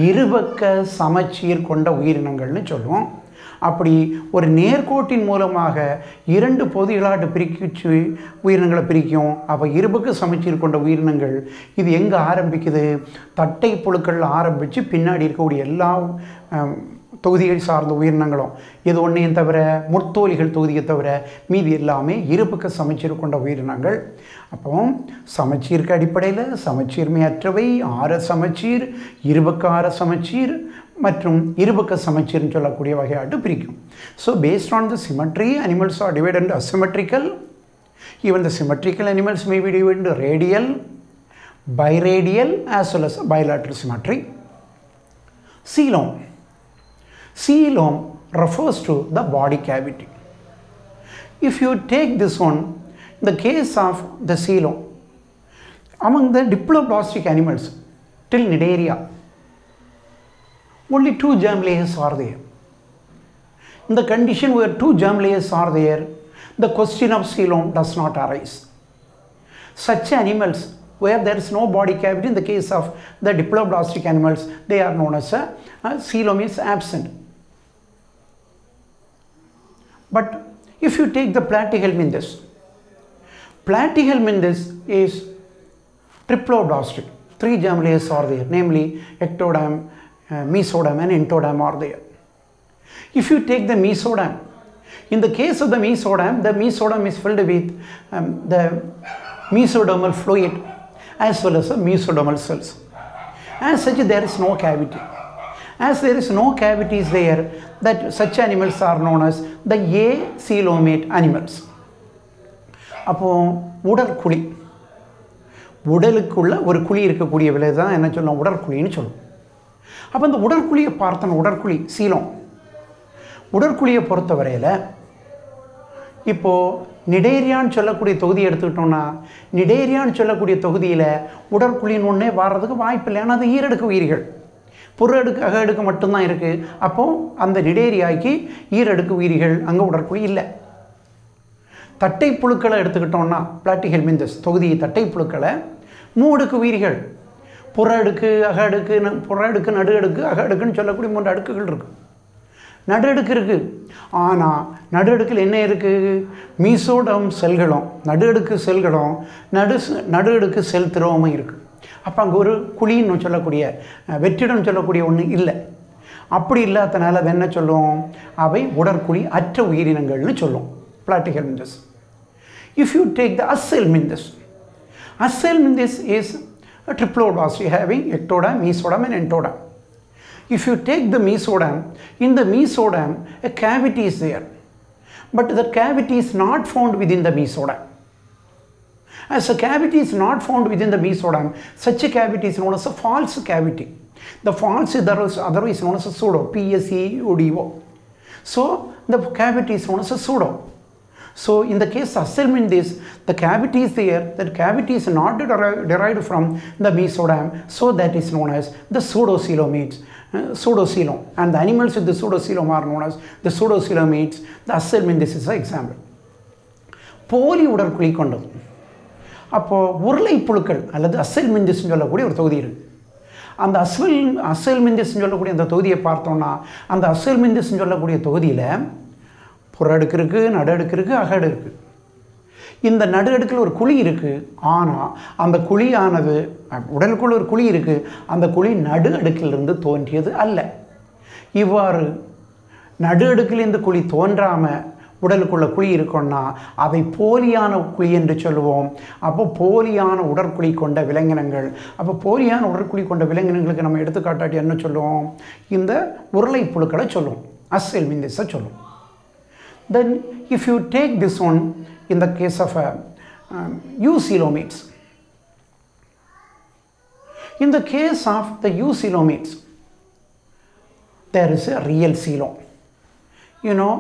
இருபக்க சமச்சீர் கொண்ட உயிரினங்கள்னு சொல்லுவோம். அப்படி ஒரு நேர்கோட்டின் மூலமாக இரண்டு பகுதிகளாட்டு பிரிச்சு உயிரினங்களை பிரிக்கும். அப்போ இருபக்க சமச்சீர் கொண்ட உயிரினங்கள் இது எங்கே ஆரம்பிக்குது, தட்டை புழுக்கள் ஆரம்பித்து பின்னாடி இருக்கக்கூடிய எல்லா தொகுதிகள் சார்ந்த உயிரினங்களும் இது ஒன்றையும் தவிர முற்தோலிகள் தொகுதியை தவிர மீதி எல்லாமே இருபக்க சமச்சீர் கொண்ட உயிரினங்கள். அப்போ சமச்சீருக்கு அடிப்படையில் சமச்சீர்மையற்றவை ஆர சமச்சீர், இருபக்க ஆர சமச்சீர் மற்றும் இருபக்க சமச்சீர்னு சொல்லக்கூடிய வகையாட்டு பிரிக்கும். So based on the symmetry animals are divided into asymmetrical. Even the symmetrical animals may be divided into radial, biradial as well as bilateral symmetry. Coelom. Coelom refers to the body cavity. If you take this one, the case of the coelom, among the diploblastic animals till Cnidaria, only two germ layers are there. In the condition where two germ layers are there, the question of coelom does not arise. Such animals where there is no body cavity, in the case of the diploblastic animals, they are known as coelom is absent. But if you take the platyhelminthes, platyhelminthes is triploblastic. Three germ layers are there, namely ectoderm, mesoderm and entoderm are there. If you take the mesoderm, in the case of the mesoderm is filled with the mesodermal fluid as well as the mesodermal cells. As such, there is no cavity. As there is no cavities there, that such animals are known as the acoelomate animals. அப்போ உடற்குழி, உடலுக்குள்ள ஒரு குழி இருக்கக்கூடிய விலை தான் என்ன சொல்லுவோம், உடற்குழின்னு சொல்லுவோம். அப்போ இந்த உடற்குழியை பார்த்தோம், உடற்குழி சீலம். உடற்குழியை பொறுத்தவரையில் இப்போது நிடேரியான்னு சொல்லக்கூடிய தொகுதி எடுத்துக்கிட்டோம்னா, நிடேரியான்னு சொல்லக்கூடிய தொகுதியில் உடற்குழின்னு ஒன்றே வர்றதுக்கு வாய்ப்பு இல்லை. ஏன்னா அது ஈரடுக்கு உயிர்கள், புற அடுக்கு அக அடுக்கு மட்டும்தான் இருக்குது. அப்போது அந்த நிடேரியாய்க்கு ஈரடுக்கு உயிர்கள் அங்கே உடற்குழி இல்லை. தட்டை புழுக்களை எடுத்துக்கிட்டோம்னா, பிளாட்டிஹெல்மின்தஸ் தொகுதி தட்டை புழுக்களை மூடுக்கு உயிர்கள், புற அடுக்கு அக அடுக்கு, புற அடுக்கு நடு அடுக்கு அக அடுக்குன்னு சொல்லக்கூடிய 3 அடுக்குகள் இருக்குது. நடு அடுக்கு இருக்குது. ஆனால் நடு அடுக்கில் என்ன இருக்குது, மீசோடம் செல்களும் நடு அடுக்கு செல்களும் நடு அடுக்கு செல் திரவமும் இருக்குது. அப்போ அங்கே ஒரு குழின்னு சொல்லக்கூடிய வெற்றிடம் சொல்லக்கூடிய ஒன்று இல்லை. அப்படி இல்லாதனால அதை என்ன சொல்லுவோம், அவை உடற்குழி அற்ற உயிரினங்கள்னு சொல்லுவோம், Platyhelminthes. If you take the Achelminthes, Achelminthes is a triploblasty having ectoderm, mesoderm and endoderm. If you take the mesoderm, in the mesoderm a cavity is there, but the cavity is not found within the mesoderm. As a cavity is not found within the mesoderm, such a cavity is known as a false cavity. The false is otherwise known as a pseudo, P-S-E-U-D-O. So the cavity is known as a pseudo. So in the case of Achelminthes, the cavity is there, that cavity is not derived from the mesoderm, so that is known as the pseudocoelomates, pseudocoelom, and the animals with the pseudocoelom are known as the pseudocoelomates. The Achelminthes is an example. போலி உடற்குழி கொண்டது. அப்போது உருளை புழுக்கள் அல்லது அசெல்மின்தஸ்ன்னு சொல்லக்கூடிய ஒரு தொகுதி இருக்குது. அந்த அசெல்மின்தஸ்ன்னு சொல்லக்கூடிய அந்த தொகுதியை பார்த்தோம்னா, அந்த அசெல்மின்தஸ்ன்னு சொல்லக்கூடிய தொகுதியில் புற அடுக்கு இருக்குது, நடு அடுக்கு இருக்குது, அக அடுக்கு இருக்குது. இந்த நடு அடுக்கில் ஒரு குழி இருக்குது. ஆனால் அந்த குழியானது, உடலுக்குள்ள ஒரு குழி இருக்குது, அந்த குழி நடு அடுக்கிலிருந்து தோன்றியது அல்ல. இவ்வாறு நடு அடுக்கிலிருந்து குழி தோன்றாமல் உடலுக்குள்ள குழி இருக்குன்னா அதை போலியான குழி என்று சொல்லுவோம். அப்போ போலியான உடற்குழி கொண்ட விலங்கினங்கள், அப்போ போலியான உடற்குழி கொண்ட விலங்கினங்களுக்கு நம்ம எடுத்துக்காட்டாட்டி என்ன சொல்லுவோம், இந்த உருளை புழுக்களை சொல்லுவோம், அசெல்மின்தஸை சொல்லுவோம். Then if you take this one in the case of eucoelomates, in the case of the eucoelomates there is a real coelom. You know,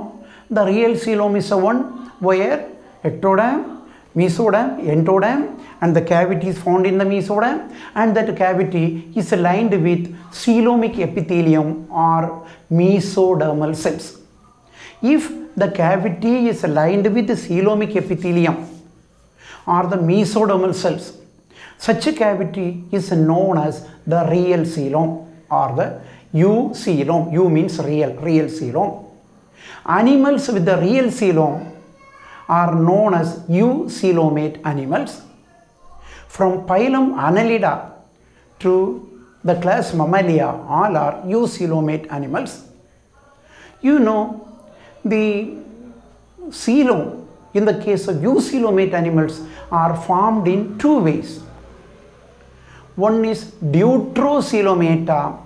the real coelom is a one where ectoderm, mesoderm, endoderm and the cavity is found in the mesoderm, and that cavity is lined with coelomic epithelium or mesodermal cells. If the cavity is lined with the coelomic epithelium or the mesodermal cells, such a cavity is known as the real coelom or the eucoelom. Eu means real coelom. Animals with the real coelom are known as eucoelomate animals. From phylum Annelida to the class Mammalia, all are eucoelomate animals. You know, the coelom in the case of eucoelomate animals are formed in 2 ways. One is deuterocoelomata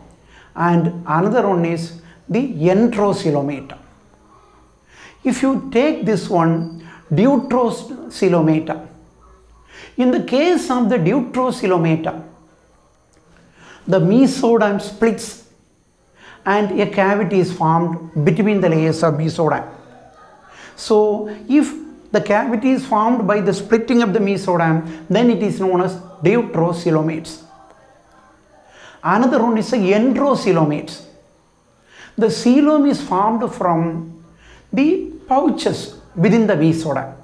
and another one is the enterocoelomata. If you take this one, deuterocoelomata, in the case of the deuterocoelomata, the mesoderm splits and a cavity is formed between the layers of mesoderm. So if the cavity is formed by the splitting of the mesoderm, then it is known as deuterocoelomates. Another one is the enterocoelomates. The coelom is formed from the pouches within the mesoderm.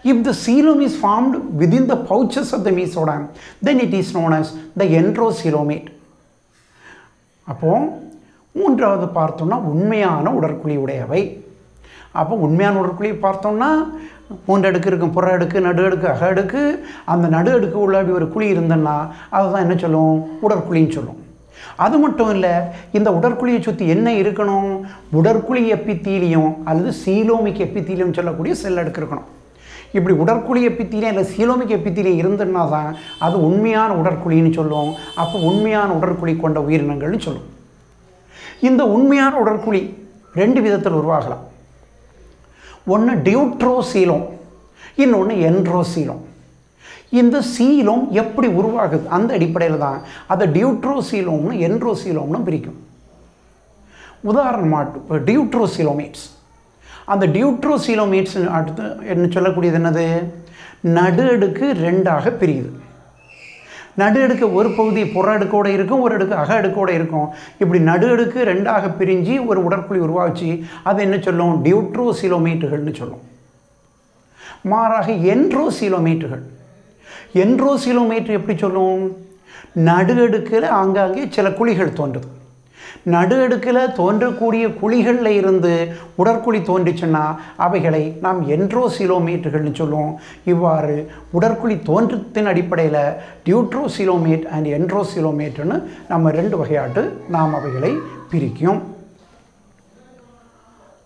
If the coelom is formed within the pouches of the mesoderm, then it is known as the enterocoelomate. அப்போ மூன்றாவது பார்த்தோம்னா உண்மையான உடற்குழி உடையவை. அப்போ உண்மையான உடற்குழி பார்த்தோம்னா 3 அடுக்கு இருக்கும், புற அடுக்கு, நடு அடுக்கு, அக அடுக்கு. அந்த நடு அடுக்கு உள்ளாடி ஒரு குழி இருந்ததுன்னா அதுதான் என்ன சொல்லுவோம், உடற்குழின்னு சொல்லுவோம். அது மட்டும் இல்லை, இந்த உடற்குழியை சுற்றி என்ன இருக்கணும், உடற்குழி எப்பித்தீலியம் அல்லது சீலோமிக் எப்பித்தீலியம் சொல்லக்கூடிய செல் அடுக்கு இருக்கணும். இப்படி உடற்குழி எப்பித்தீலியம் இல்லை சீலோமிக் எப்பித்தீலியம் இருந்ததுன்னா தான் அது உண்மையான உடற்குழின்னு சொல்லுவோம். அப்போ உண்மையான உடற்குழி கொண்ட உயிரினங்கள்னு சொல்லுவோம். இந்த உண்மையான உடற்குழி ரெண்டு விதத்தில் உருவாகலாம். ஒன்று டியூட்ரோசீலோம், இன்னொன்று என்ட்ரோசீலோம். இந்த சீலோம் எப்படி உருவாகுது அந்த அடிப்படையில் தான் அதை டியூட்ரோசீலோம்னு என்ட்ரோசீலோம்னு பிரிக்கும். உதாரணமாக டியூட்ரோசீலோமேட்ஸ், அந்த டியூட்ரோசீலோமேட்ஸ் அடுத்து என்ன சொல்லக்கூடியது என்னது, நடு அடுக்கு ரெண்டாக பிரியுது. நடு அடுக்கு ஒரு பகுதி புற அடுக்கோடு இருக்கும், ஒரு அடுக்கு அக அடுக்கோடு இருக்கும். இப்படி நடு அடுக்கு ரெண்டாக பிரிஞ்சு ஒரு உடற்குழி உருவாச்சு, அது என்ன சொல்லும், டியூட்ரோசீலோமேட்டுகள்னு சொல்லும். மாறாக என்ட்ரோசீலோமேட்டுகள், என்ட்ரோசீலோமேட்ரு எப்படி சொல்லும், நடு அடுக்கில் ஆங்காங்கே சில குழிகள் தோன்றுது. நடு அடுக்கில் தோன்றக்கூடிய குழிகளில் இருந்து உடற்குழி தோன்றிச்சுன்னா அவைகளை நாம் என்ட்ரோசீலோமேட்டுகள்னு சொல்லுவோம். இவ்வாறு உடற்குழி தோன்றத்தின் அடிப்படையில் டியூட்ரோசீலோமேட் அண்ட் என்ட்ரோசீலோமேட்டுன்னு நம்ம ரெண்டு வகையாட்டு நாம் அவைகளை பிரிக்கும்.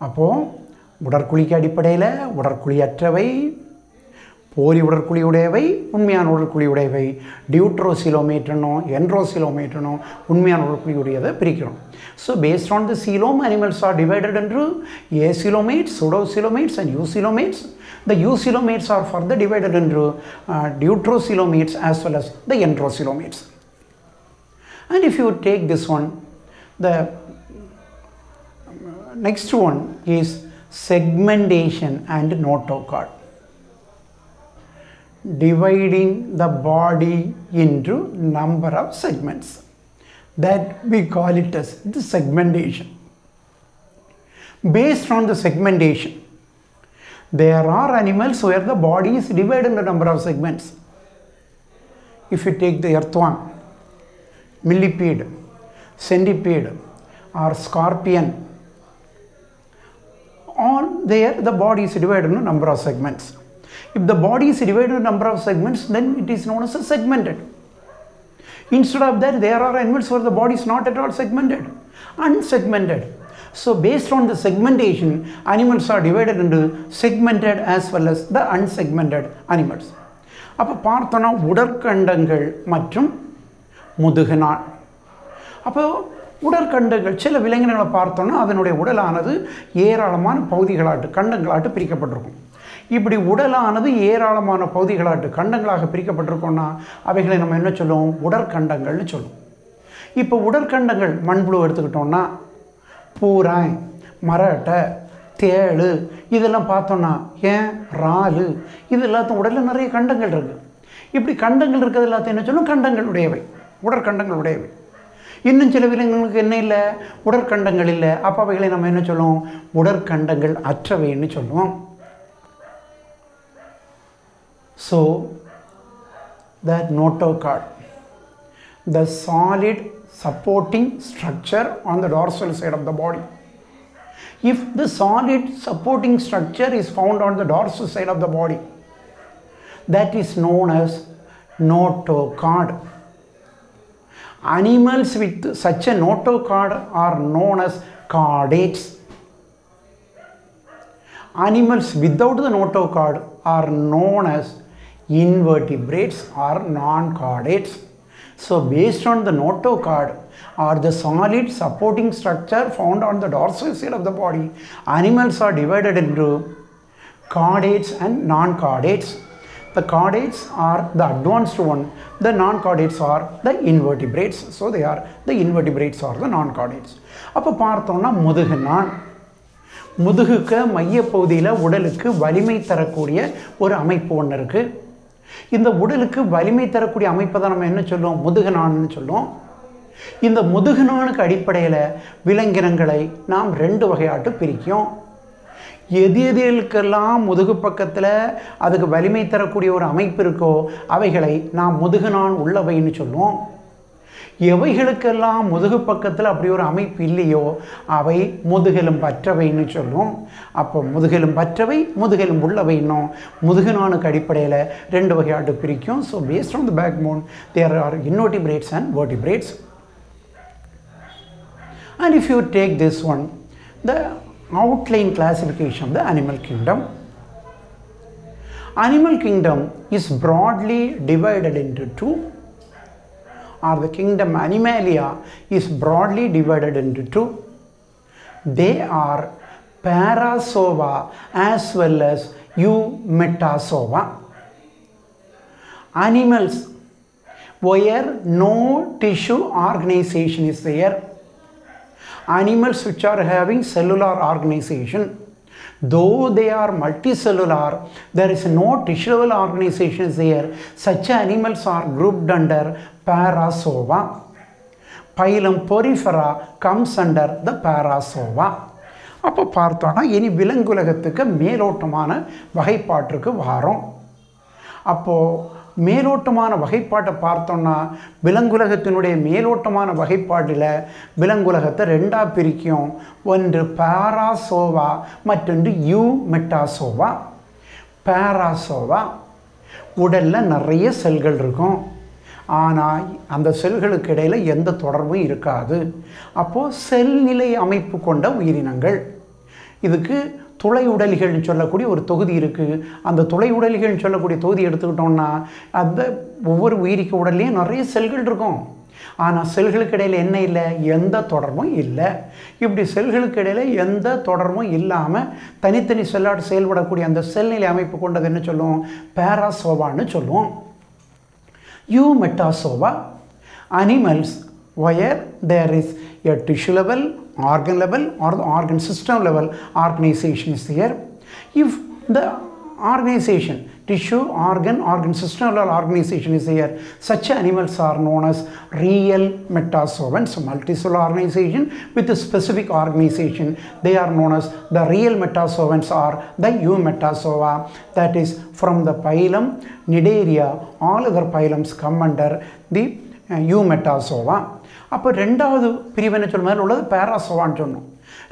அப்போது உடற்குழிக்கு அடிப்படையில் உடற்குழியற்றவை, போலி உடற்குழியுடையவை, உண்மையான உடற்குழியுடையவை, டியூட்ரோசீலோமேட்டனும் என்ட்ரோசீலோமேட்டனும் உண்மையான உடற்குழியுடையதை பிரிக்கிறோம். So based on the coelom animals are divided into acoelomates, pseudocoelomates and eucoelomates. The eucoelomates are further divided into deuterocoelomates as well as the enterocoelomates. And if you take this one, the next one is segmentation and notochord. Dividing the body into number of segments, that we call it as the segmentation. Based on the segmentation, there are animals where the body is divided into number of segments. If you take the earthworm, millipede, centipede or scorpion, all there the body is divided into number of segments. If the body is divided into number of segments, then it is known as a segmented. Instead of that, there are animals where the body is not at all segmented, unsegmented. So based on the segmentation, animals are divided into segmented as well as the unsegmented animals. அப்போ பார்த்தோன்னா உடற்கண்டங்கள் மற்றும் முதுகுநாள். அப்போ உடற்கண்டங்கள் சில விலங்கினங்களை பார்த்தோன்னா அதனுடைய உடலானது ஏராளமான பகுதிகளாட்டு கண்டங்களாட்டு பிரிக்கப்பட்டிருக்கும். இப்படி உடலானது ஏராளமான பகுதிகளாட்டு கண்டங்களாக பிரிக்கப்பட்டிருக்கோம்னா அவைகளை நம்ம என்ன சொல்லுவோம், உடற்கண்டங்கள்னு சொல்லுவோம். இப்போ உடற்கண்டங்கள் மண்புழு எடுத்துக்கிட்டோம்னா பூராய், மரட்டை, தேள் இதெல்லாம் பார்த்தோன்னா, ஏன் இறால், இது எல்லாத்தையும் உடலில் நிறைய கண்டங்கள் இருக்குது. இப்படி கண்டங்கள் இருக்கிறது எல்லாத்தையும் என்ன சொல்லுவோம், கண்டங்கள் உடையவை, உடற்கண்டங்கள் உடையவை. இன்னும் சில விலங்குகளுக்கு என்ன இல்லை, உடற்கண்டங்கள் இல்லை. அப்போ அவைகளை நம்ம என்ன சொல்லுவோம், உடற்கண்டங்கள் அற்றவைன்னு சொல்லுவோம். So that notochord, the solid supporting structure on the dorsal side of the body. If the solid supporting structure is found on the dorsal side of the body, that is known as notochord. Animals with such a notochord are known as chordates. Animals without the notochord are known as invertebrates or non-chordates. So based on the notochord or the solid supporting structure found on the dorsal side of the body, animals are divided into chordates and non-chordates. The chordates are the advanced one, the non-chordates are the invertebrates. So they are the invertebrates or the non-chordates. அப்போ பார்த்தோம்னா முதுகுநாள், முதுகுக்கு மையப்பகுதியில் உடலுக்கு வலிமை தரக்கூடிய ஒரு அமைப்பு ஒன்று இருக்குது. இந்த உடலுக்கு வலிமை தரக்கூடிய அமைப்பை தான் நம்ம என்ன சொல்லுவோம், முதுகுநாள்னு சொல்லுவோம். இந்த முதுகுநாளுக்கு அடிப்படையில் விலங்கினங்களை நாம் ரெண்டு வகையாட்டு பிரிக்கும். எது எதுக்கெல்லாம் முதுகு பக்கத்தில் அதுக்கு வலிமை தரக்கூடிய ஒரு அமைப்பு இருக்கோ அவைகளை நாம் முதுகுநாள் உள்ளவைன்னு சொல்லுவோம். எவைகளுக்கெல்லாம் முதுகு பக்கத்தில் அப்படி ஒரு அமைப்பு இல்லையோ அவை முதுகெலும்பற்றவைன்னு சொல்லுவோம். அப்போ முதுகெலும்பற்றவை, முதுகெலும்புள்ளவைன்னும் முதுகுநாளுக்கு அடிப்படையில் ரெண்டு வகையாட்டு பிரிக்கும். So based on the backbone there are invertebrates and vertebrates. And if you take this one, the outline classification of the animal kingdom. Animal kingdom is broadly divided into two, or the kingdom Animalia is broadly divided into two. they are Parasova as well as Eumetasova. Animals where no tissue organization is there. Animals which are having cellular organization, though they are multicellular, there is no tissue level organization is there. Such animals are grouped under Parasova. Phylum Porifera comes under the Parasova. அப்போ பார்த்தோன்னா இனி விலங்குலகத்துக்கு மேலோட்டமான வகைப்பாட்டிற்கு வரோம். அப்போது மேலோட்டமான வகைப்பாட்டை பார்த்தோன்னா விலங்குலகத்தினுடைய மேலோட்டமான வகைப்பாட்டில் விலங்குலகத்தை ரெண்டாக பிரிக்கும். ஒன்று பாராசோவா, மற்றொன்று யூமெட்டாசோவா. பாராசோவா உடலில் நிறைய செல்கள் இருக்கும், ஆனால் அந்த செல்களுக்கு இடையில் எந்த தொடர்பும் இருக்காது. அப்போது செல் நிலை அமைப்பு கொண்ட உயிரினங்கள். இதுக்கு துளை உடலிகள்னு சொல்லக்கூடிய ஒரு தொகுதி இருக்குது. அந்த துளை உடலிகள்னு சொல்லக்கூடிய தொகுதி எடுத்துக்கிட்டோம்னா அந்த ஒவ்வொரு உயிரிக்க உடல்லையும் நிறைய செல்கள் இருக்கும், ஆனால் செல்களுக்கு இடையில் என்ன இல்லை, எந்த தொடர்பும் இல்லை. இப்படி செல்களுக்கு இடையில் எந்த தொடர்பும் இல்லாமல் தனித்தனி செல்லாட்டு செயல்படக்கூடிய அந்த செல்நிலை அமைப்பு கொண்டது என்ன சொல்லுவோம், பாராசோவான்னு சொல்லுவோம். Eumetasova, animals where there is a tissue level, organ level or the organ system level organization is there. If the organization, tissue, organ system level organization is there, such animals are known as real metasovans. Multicellular organization with a specific organization, they are known as the real metasovans or the Eumetasova. That is from the phylum Cnidaria, all other phylums come under the Eumetasova. அப்போ ரெண்டாவது பிரிவு என்ன சொல்லும், மேலே உள்ளது பாராசோவான்னு சொன்னோம்.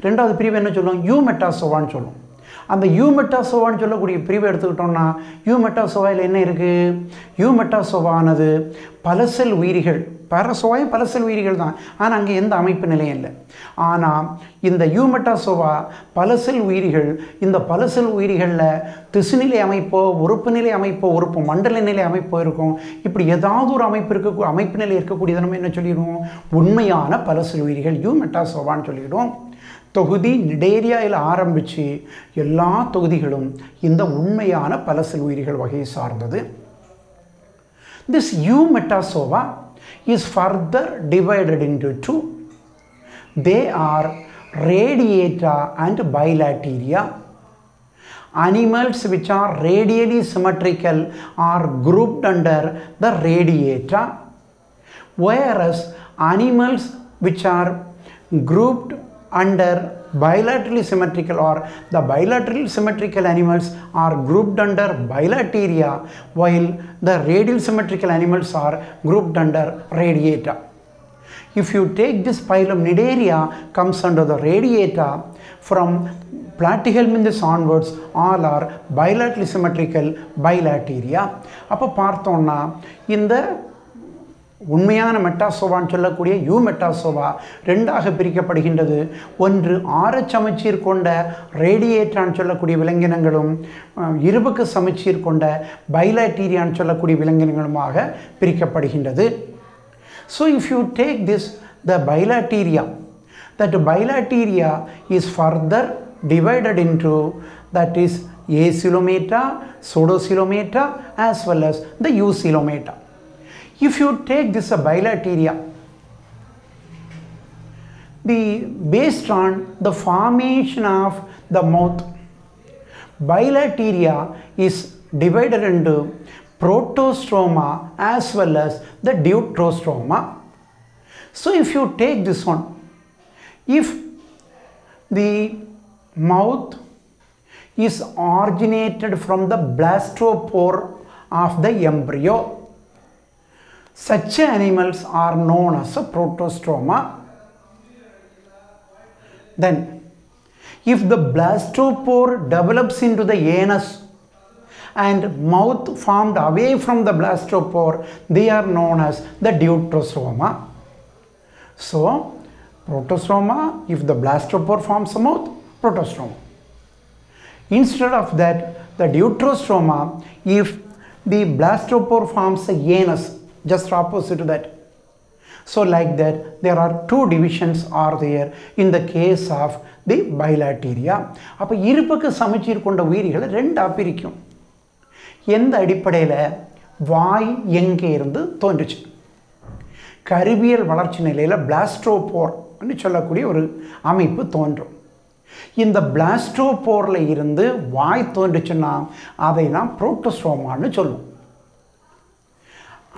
ரெண்டாவது பிரிவு என்ன சொல்லும், யூமெட்டாசோவான்னு சொல்லும். அந்த யூமெட்டாசோவான்னு சொல்லக்கூடிய பிரிவை எடுத்துக்கிட்டோம்னா யூமெட்டாசோவாயில் என்ன இருக்குது, யூமெட்டாசோவானது பல செல் உயிரிகள். பாராசோவாயும் பல செல் உயிரிகள் தான், ஆனால் அங்கே எந்த அமைப்பு நிலையம் இல்லை. ஆனால் இந்த யூமெட்டாசோவா பல செல் உயிரிகள். இந்த பல செல் உயிரிகளில் திசுநிலை அமைப்போ, உறுப்பு நிலை அமைப்போ, உறுப்பு மண்டல நிலை அமைப்போ இருக்கும். இப்படி ஏதாவது ஒரு அமைப்பு நிலை இருக்கக்கூடியதை நம்ம என்ன சொல்லிடுவோம், உண்மையான பல செல் உயிரிகள், யூமெட்டாசோவான்னு சொல்லிடுவோம். தொகுதி நிடேரியாவில் ஆரம்பித்து எல்லா தொகுதிகளும் இந்த உண்மையான பல செல் உயிரிகள் வகையை சார்ந்தது. This Eumetasova is further divided into two. They are Radiata and Bilateria. Animals which are radially symmetrical are grouped under the Radiata, whereas animals which are grouped under bilaterally symmetrical or the bilaterally symmetrical animals are grouped under Bilateria, while the radial symmetrical animals are grouped under Radiata. If you take this phylum Cnidaria comes under the Radiata, from Platyhelminthes onwards all are bilaterally symmetrical Bilateria. அப்போ பார்த்தோம்னா இந்த உண்மையான மெட்டாசோவான்னு சொல்லக்கூடிய யூமெட்டாசோவா ரெண்டாக பிரிக்கப்படுகின்றது. ஒன்று ஆரச் சமச்சீர் கொண்ட ரேடியேட்டான்னு சொல்லக்கூடிய விலங்கினங்களும், இருபக்க சமச்சீர் கொண்ட பைலாட்டீரியான்னு சொல்லக்கூடிய விலங்கினங்களுமாக பிரிக்கப்படுகின்றது. So if you take this, the Bilateria, that Bilateria is further divided into, that is Acylometa, Pseudocylometa as well as the Eucylometa. If you take this Bilateria, based on the formation of the mouth, Bilateria is divided into Protostroma as well as the Deuterostroma. So if you take this one, if the mouth is originated from the blastopore of the embryo, such animals are known as a Protostroma. Then if the blastopore develops into the anus and mouth formed away from the blastopore, they are known as the Deuterostroma. So Protostroma, if the blastopore forms a mouth, Protostroma. Instead of that, the Deuterostroma, if the blastopore forms a anus, just opposite to that. So like that, there are two divisions are there in the case of the bilateria. அப்போ இருபக்க சமச்சீர் கொண்ட உயிரிகளை ரெண்டா பிரிக்கும். எந்த அடிப்படையில்? வாய் எங்கே இருந்து தோன்றுச்சு? கருவியல் வளர்ச்சி நிலையில் பிளாஸ்டோபோர் சொல்லக்கூடிய ஒரு அமைப்பு தோன்றும். இந்த பிளாஸ்டோபோரில் இருந்து வாய் தோன்றுச்சுன்னா அதை நாம் புரோட்டோஸ்டோமான்னு சொல்லுவோம்.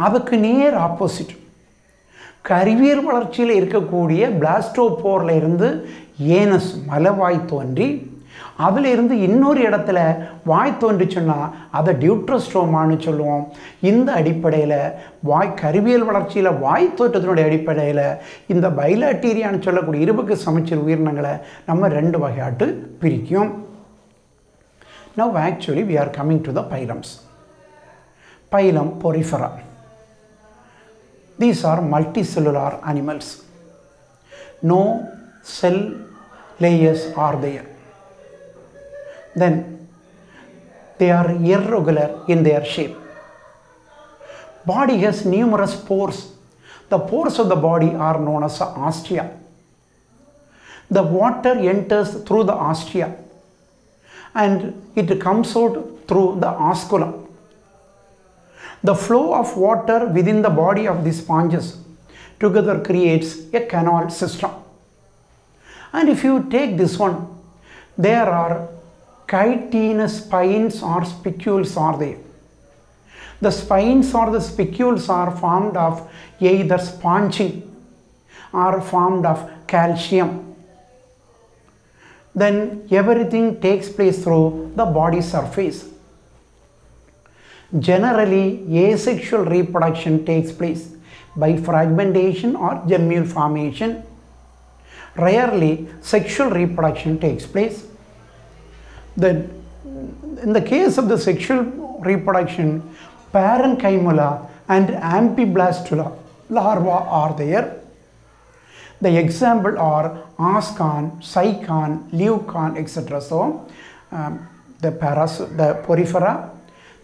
அதுக்கு நேர் ஆப்போசிட், கருவியல் வளர்ச்சியில் இருக்கக்கூடிய பிளாஸ்டோபோரில் இருந்து ஏனஸ் மலவாய் தோன்றி அதில் இருந்து இன்னொரு இடத்துல வாய் தோன்றிச்சுன்னா அதை டியூட்ரோஸ்டோமான்னு சொல்லுவோம். இந்த அடிப்படையில் வாய் கருவியல் வளர்ச்சியில் வாய் தோற்றத்தினுடைய அடிப்படையில் இந்த பைலாட்டீரியான்னு சொல்லக்கூடிய இருபக்க சமச்சீர் உயிரினங்களை நம்ம ரெண்டு வகையாட்டு பிரிக்கும். Now actually we are coming to the phylums. Phylum Porifera. These are multicellular animals. No cell layers are there. Then they are irregular in their shape. Body has numerous pores. The pores of the body are known as ostia. The water enters through the ostia and it comes out through the osculum. The flow of water within the body of the sponges together creates a canal system. And if you take this one, there are chitinous spines or spicules are there. The spines or the spicules are formed of either spongin or formed of calcium. Then everything takes place through the body surface. Generally, asexual reproduction takes place by fragmentation or gemmule formation. Rarely, sexual reproduction takes place. Then, in the case of the sexual reproduction, parenchyma and amphiblastula larvae are there. The example are ascon, cycon, leucon, etc. So, the porifera,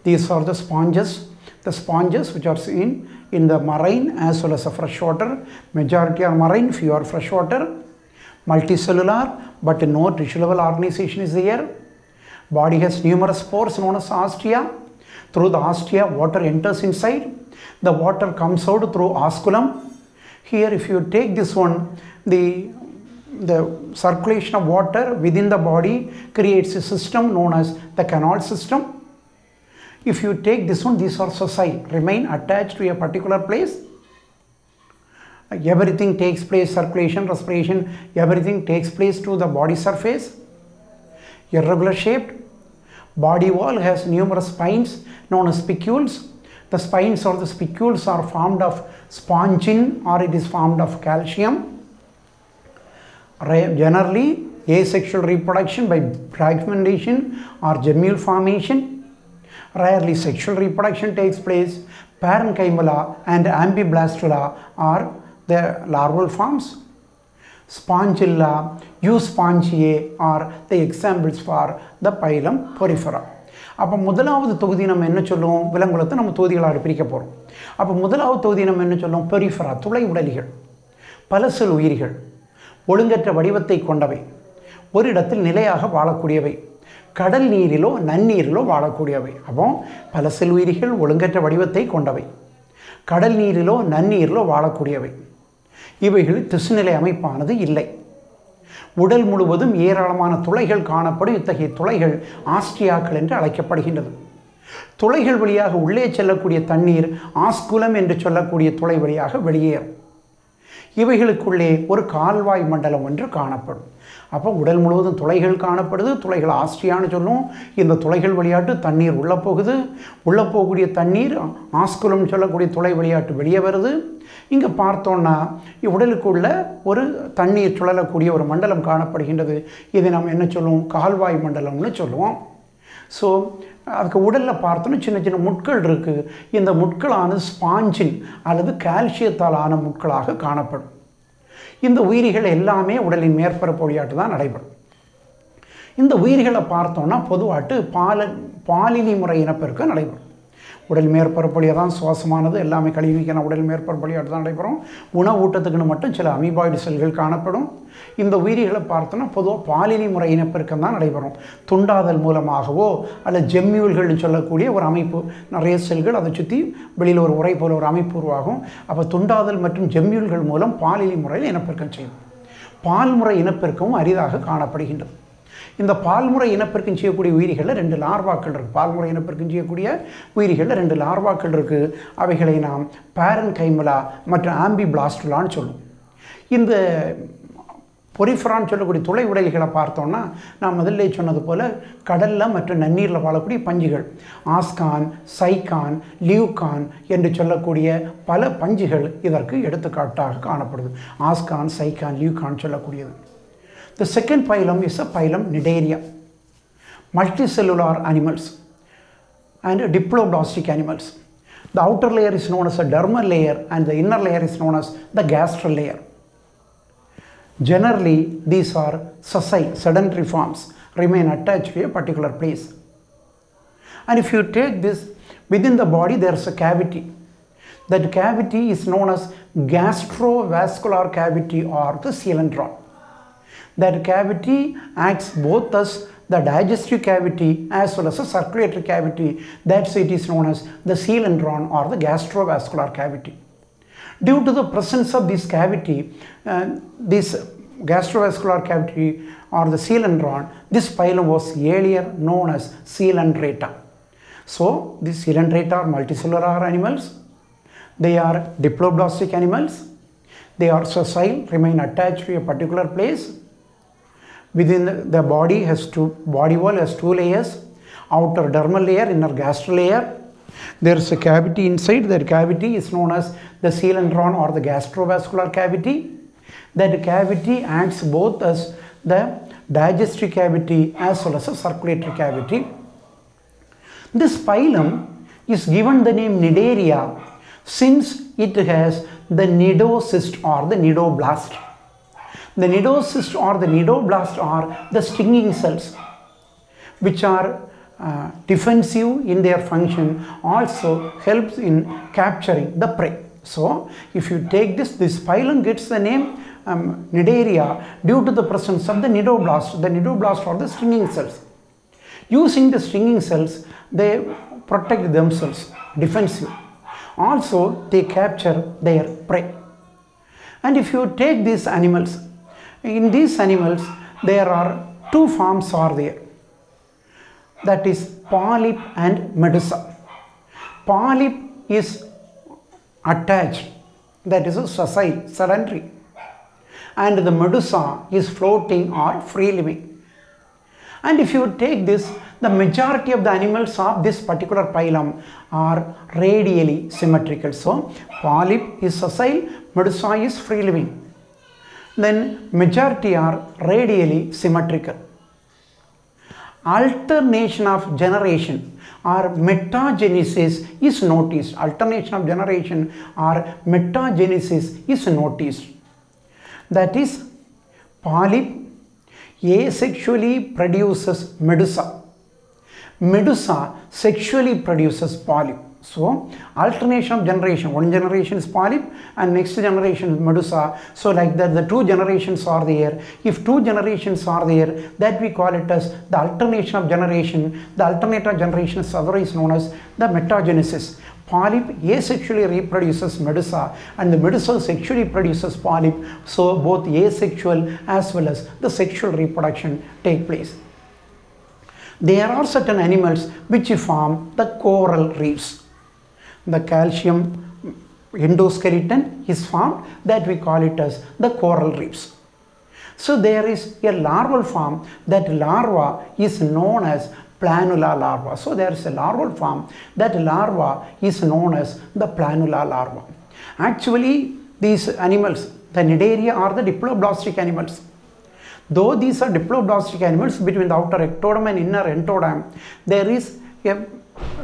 these are the sponges. The sponges which are seen in the marine as well as the freshwater. Majority are marine, few are freshwater. Multicellular, but no tissue level organization is there. Body has numerous pores known as ostia. Through the ostia, water enters inside. The water comes out through osculum. Here, if you take this one, the circulation of water within the body creates a system known as the canal system. If you take this one, these are socci, remain attached to a particular place. Everything takes place, circulation, respiration, everything takes place to the body surface. Irregular shaped. Body wall has numerous spines known as spicules. The spines or the spicules are formed of spongin or it is formed of calcium. Generally, asexual reproduction by fragmentation or gemmule formation. Rarely, sexual reproduction takes place. Parenchyma and amphiblastula are the larval forms. Spongilla, Euspongiae are the examples for the phylum Porifera. அப்போ முதலாவது தொகுதி நம்ம என்ன சொல்லுவோம்? விலங்குலத்தை நம்ம தொகுதிகளாக பிரிக்க போகிறோம். அப்போ முதலாவது தொகுதி நம்ம என்ன சொல்லுவோம்? பெரிஃபெரா, துளை உடலிகள், பல செல் உயிரிகள், ஒழுங்கற்ற வடிவத்தை கொண்டவை, ஒரு இடத்தில் நிலையாக வாழக்கூடியவை, கடல் நீரிலோ நன்னீரிலோ வாழக்கூடியவை. அப்போ பல செல் உயிரிகள் ஒழுங்கற்ற வடிவத்தை கொண்டவை, கடல் நீரிலோ நன்னீரிலோ வாழக்கூடியவை. இவைகள் திசுநிலை அமைப்பானது இல்லை. உடல் முழுவதும் ஏராளமான துளைகள் காணப்படும். இத்தகைய துளைகள் ஆஸ்டியாக்கள் என்று அழைக்கப்படுகின்றது. துளைகள் வழியாக உள்ளே செல்லக்கூடிய தண்ணீர் ஆஸ்குலம் என்று சொல்லக்கூடிய துளை வழியாக வெளியேறும். இவைகளுக்குள்ளே ஒரு கால்வாய் மண்டலம் ஒன்று காணப்படும். அப்போ உடல் முழுவதும் துளைகள் காணப்படுது. துளைகள் ஆஸ்டியான்னு சொல்லும். இந்த துளைகள் வழியாட்டு தண்ணீர் உள்ளே போகுது. உள்ளே போகக்கூடிய தண்ணீர் ஆஸ்குலம் சொல்லக்கூடிய துளை வழியாட்டு வெளியே வருது. இங்கே பார்த்தோன்னா உடலுக்குள்ள ஒரு தண்ணீர் சுழலக்கூடிய ஒரு மண்டலம் காணப்படுகின்றது. இதை நாம் என்ன சொல்லுவோம்? கால்வாய் மண்டலம்னு சொல்லுவோம். ஸோ அதுக்கு உடலில் பார்த்தோன்னா சின்ன சின்ன முட்கள் இருக்குது. இந்த முட்களானது ஸ்பாஞ்சின் அல்லது கால்சியத்தால் ஆன முட்களாக காணப்படும். இந்த உயிரிகள் எல்லாமே உடலின் மேற்பரப்பு வழியாட்டு தான் நடைபெறும். இந்த உயிரிகளை பார்த்தோன்னா பொதுவாட்டு பாலினி முறை இனப்பெருக்கம் நடைபெறும். உடல் மேற்பரப்பு வழியாக தான் சுவாசமானது எல்லாமே கழிவுக்கான உடல் மேற்பரப்பு வழியாக தான் நடைபெறும். உணவு ஊட்டத்துக்குன்னு மட்டும் சில அமீபாய்டு செல்கள் காணப்படும். இந்த உயிரிகளை பார்த்தோன்னா பொதுவாக பாலினி முறை இனப்பெருக்கம் தான் நடைபெறும். துண்டாதல் மூலமாகவோ அல்லது ஜெம்யூல்கள்னு சொல்லக்கூடிய ஒரு அமைப்பு, நிறைய செல்கள் அதை சுற்றி வெளியில் ஒரு உரை போல ஒரு அமைப்பு உருவாகும். அப்போ துண்டாதல் மற்றும் ஜெம்யூல்கள் மூலம் பாலினி முறையில் இனப்பெருக்கம் செய்யும். பால்முறை இனப்பெருக்கமும் அரிதாக காணப்படுகின்றது. இந்த பால்முறை இனப்பெருக்கம் செய்யக்கூடிய உயிரிகளில் 2 லார்வாக்கள் இருக்குது. பால்முறை இனப்பெருக்கம் செய்யக்கூடிய உயிரிகளில் 2 லார்வாக்கள் இருக்குது. அவைகளை நாம் பேரன்கைமலா மற்றும் ஆம்பிபிளாஸ்டுலான்னு சொல்லுவோம். இந்த பொரிஃபரான்னு சொல்லக்கூடிய துளை உடலிகளை பார்த்தோம்னா நான் முதல்ல சொன்னது போல் கடலில் மற்றும் நன்னீரில் வாழக்கூடிய பஞ்சுகள், ஆஸ்கான், சைகான், லியூகான் என்று சொல்லக்கூடிய பல பஞ்சுகள் இதற்கு எடுத்துக்காட்டாக காணப்படுது. ஆஸ்கான், சைகான், லியூகான் சொல்லக்கூடியது. The second phylum is a phylum Cnidaria, multicellular animals and diploblastic animals. The outer layer is known as a dermal layer and the inner layer is known as the gastral layer. Generally, these are sessile, sedentary forms, remain attached to a particular place. And if you take this, within the body there is a cavity. That cavity is known as gastrovascular cavity or the coelentron. That cavity acts both as the digestive cavity as well as a circulatory cavity. That's it is known as the coelentron or the gastrovascular cavity. Due to the presence of this cavity, this gastrovascular cavity or the coelentron, this phylum was earlier known as Coelenterata. So, these Coelenterata are multicellular animals. They are diploblastic animals. They are sessile, remain attached to a particular place. Within the body body wall has 2 layers, outer dermal layer, inner gastral layer. There is a cavity inside. That cavity is known as the coelentron or the gastrovascular cavity. That cavity acts both as the digestive cavity as well as a circulatory cavity. This phylum is given the name Cnidaria since it has the cnidocyst or the cnidoblast. The cnidocyst or the cnidoblast are the stinging cells which are defensive in their function, also helps in capturing the prey. So, if you take this phylum gets the name Cnidaria due to the presence of the cnidoblast. The cnidoblast are the stinging cells. Using the stinging cells, they protect themselves, defensive. Also, they capture their prey. And if you take these animals, in these animals there are 2 forms are there, that is polyp and medusa. Polyp is attached, that is a sessile, sedentary, and the medusa is floating or free living. And if you take this, the majority of the animals of this particular phylum are radially symmetrical. So, polyp is sessile, medusa is free living. Then majority are radially symmetrical. Alternation of generation or metagenesis is noticed. Alternation of generation or metagenesis is noticed. That is, polyp asexually produces medusa. Medusa sexually produces polyp. So, alternation of generation, one generation is polyp and next generation is medusa. So, like that the 2 generations are there. If 2 generations are there, that we call it as the alternation of generation. The alternative generation is otherwise known as the metagenesis. Polyp asexually reproduces medusa and the medusa sexually produces polyp. So, both asexual as well as the sexual reproduction take place. There are certain animals which form the coral reefs. The calcium endoskeleton is formed, that we call it as the coral reefs. So, there is a larval form, that larva is known as planula larva. So, there is a larval form, that larva is known as the planula larva. Actually, these animals, the Cnidaria, are the diploblastic animals. Though these are diploblastic animals, between the outer ectoderm and inner entoderm, there is a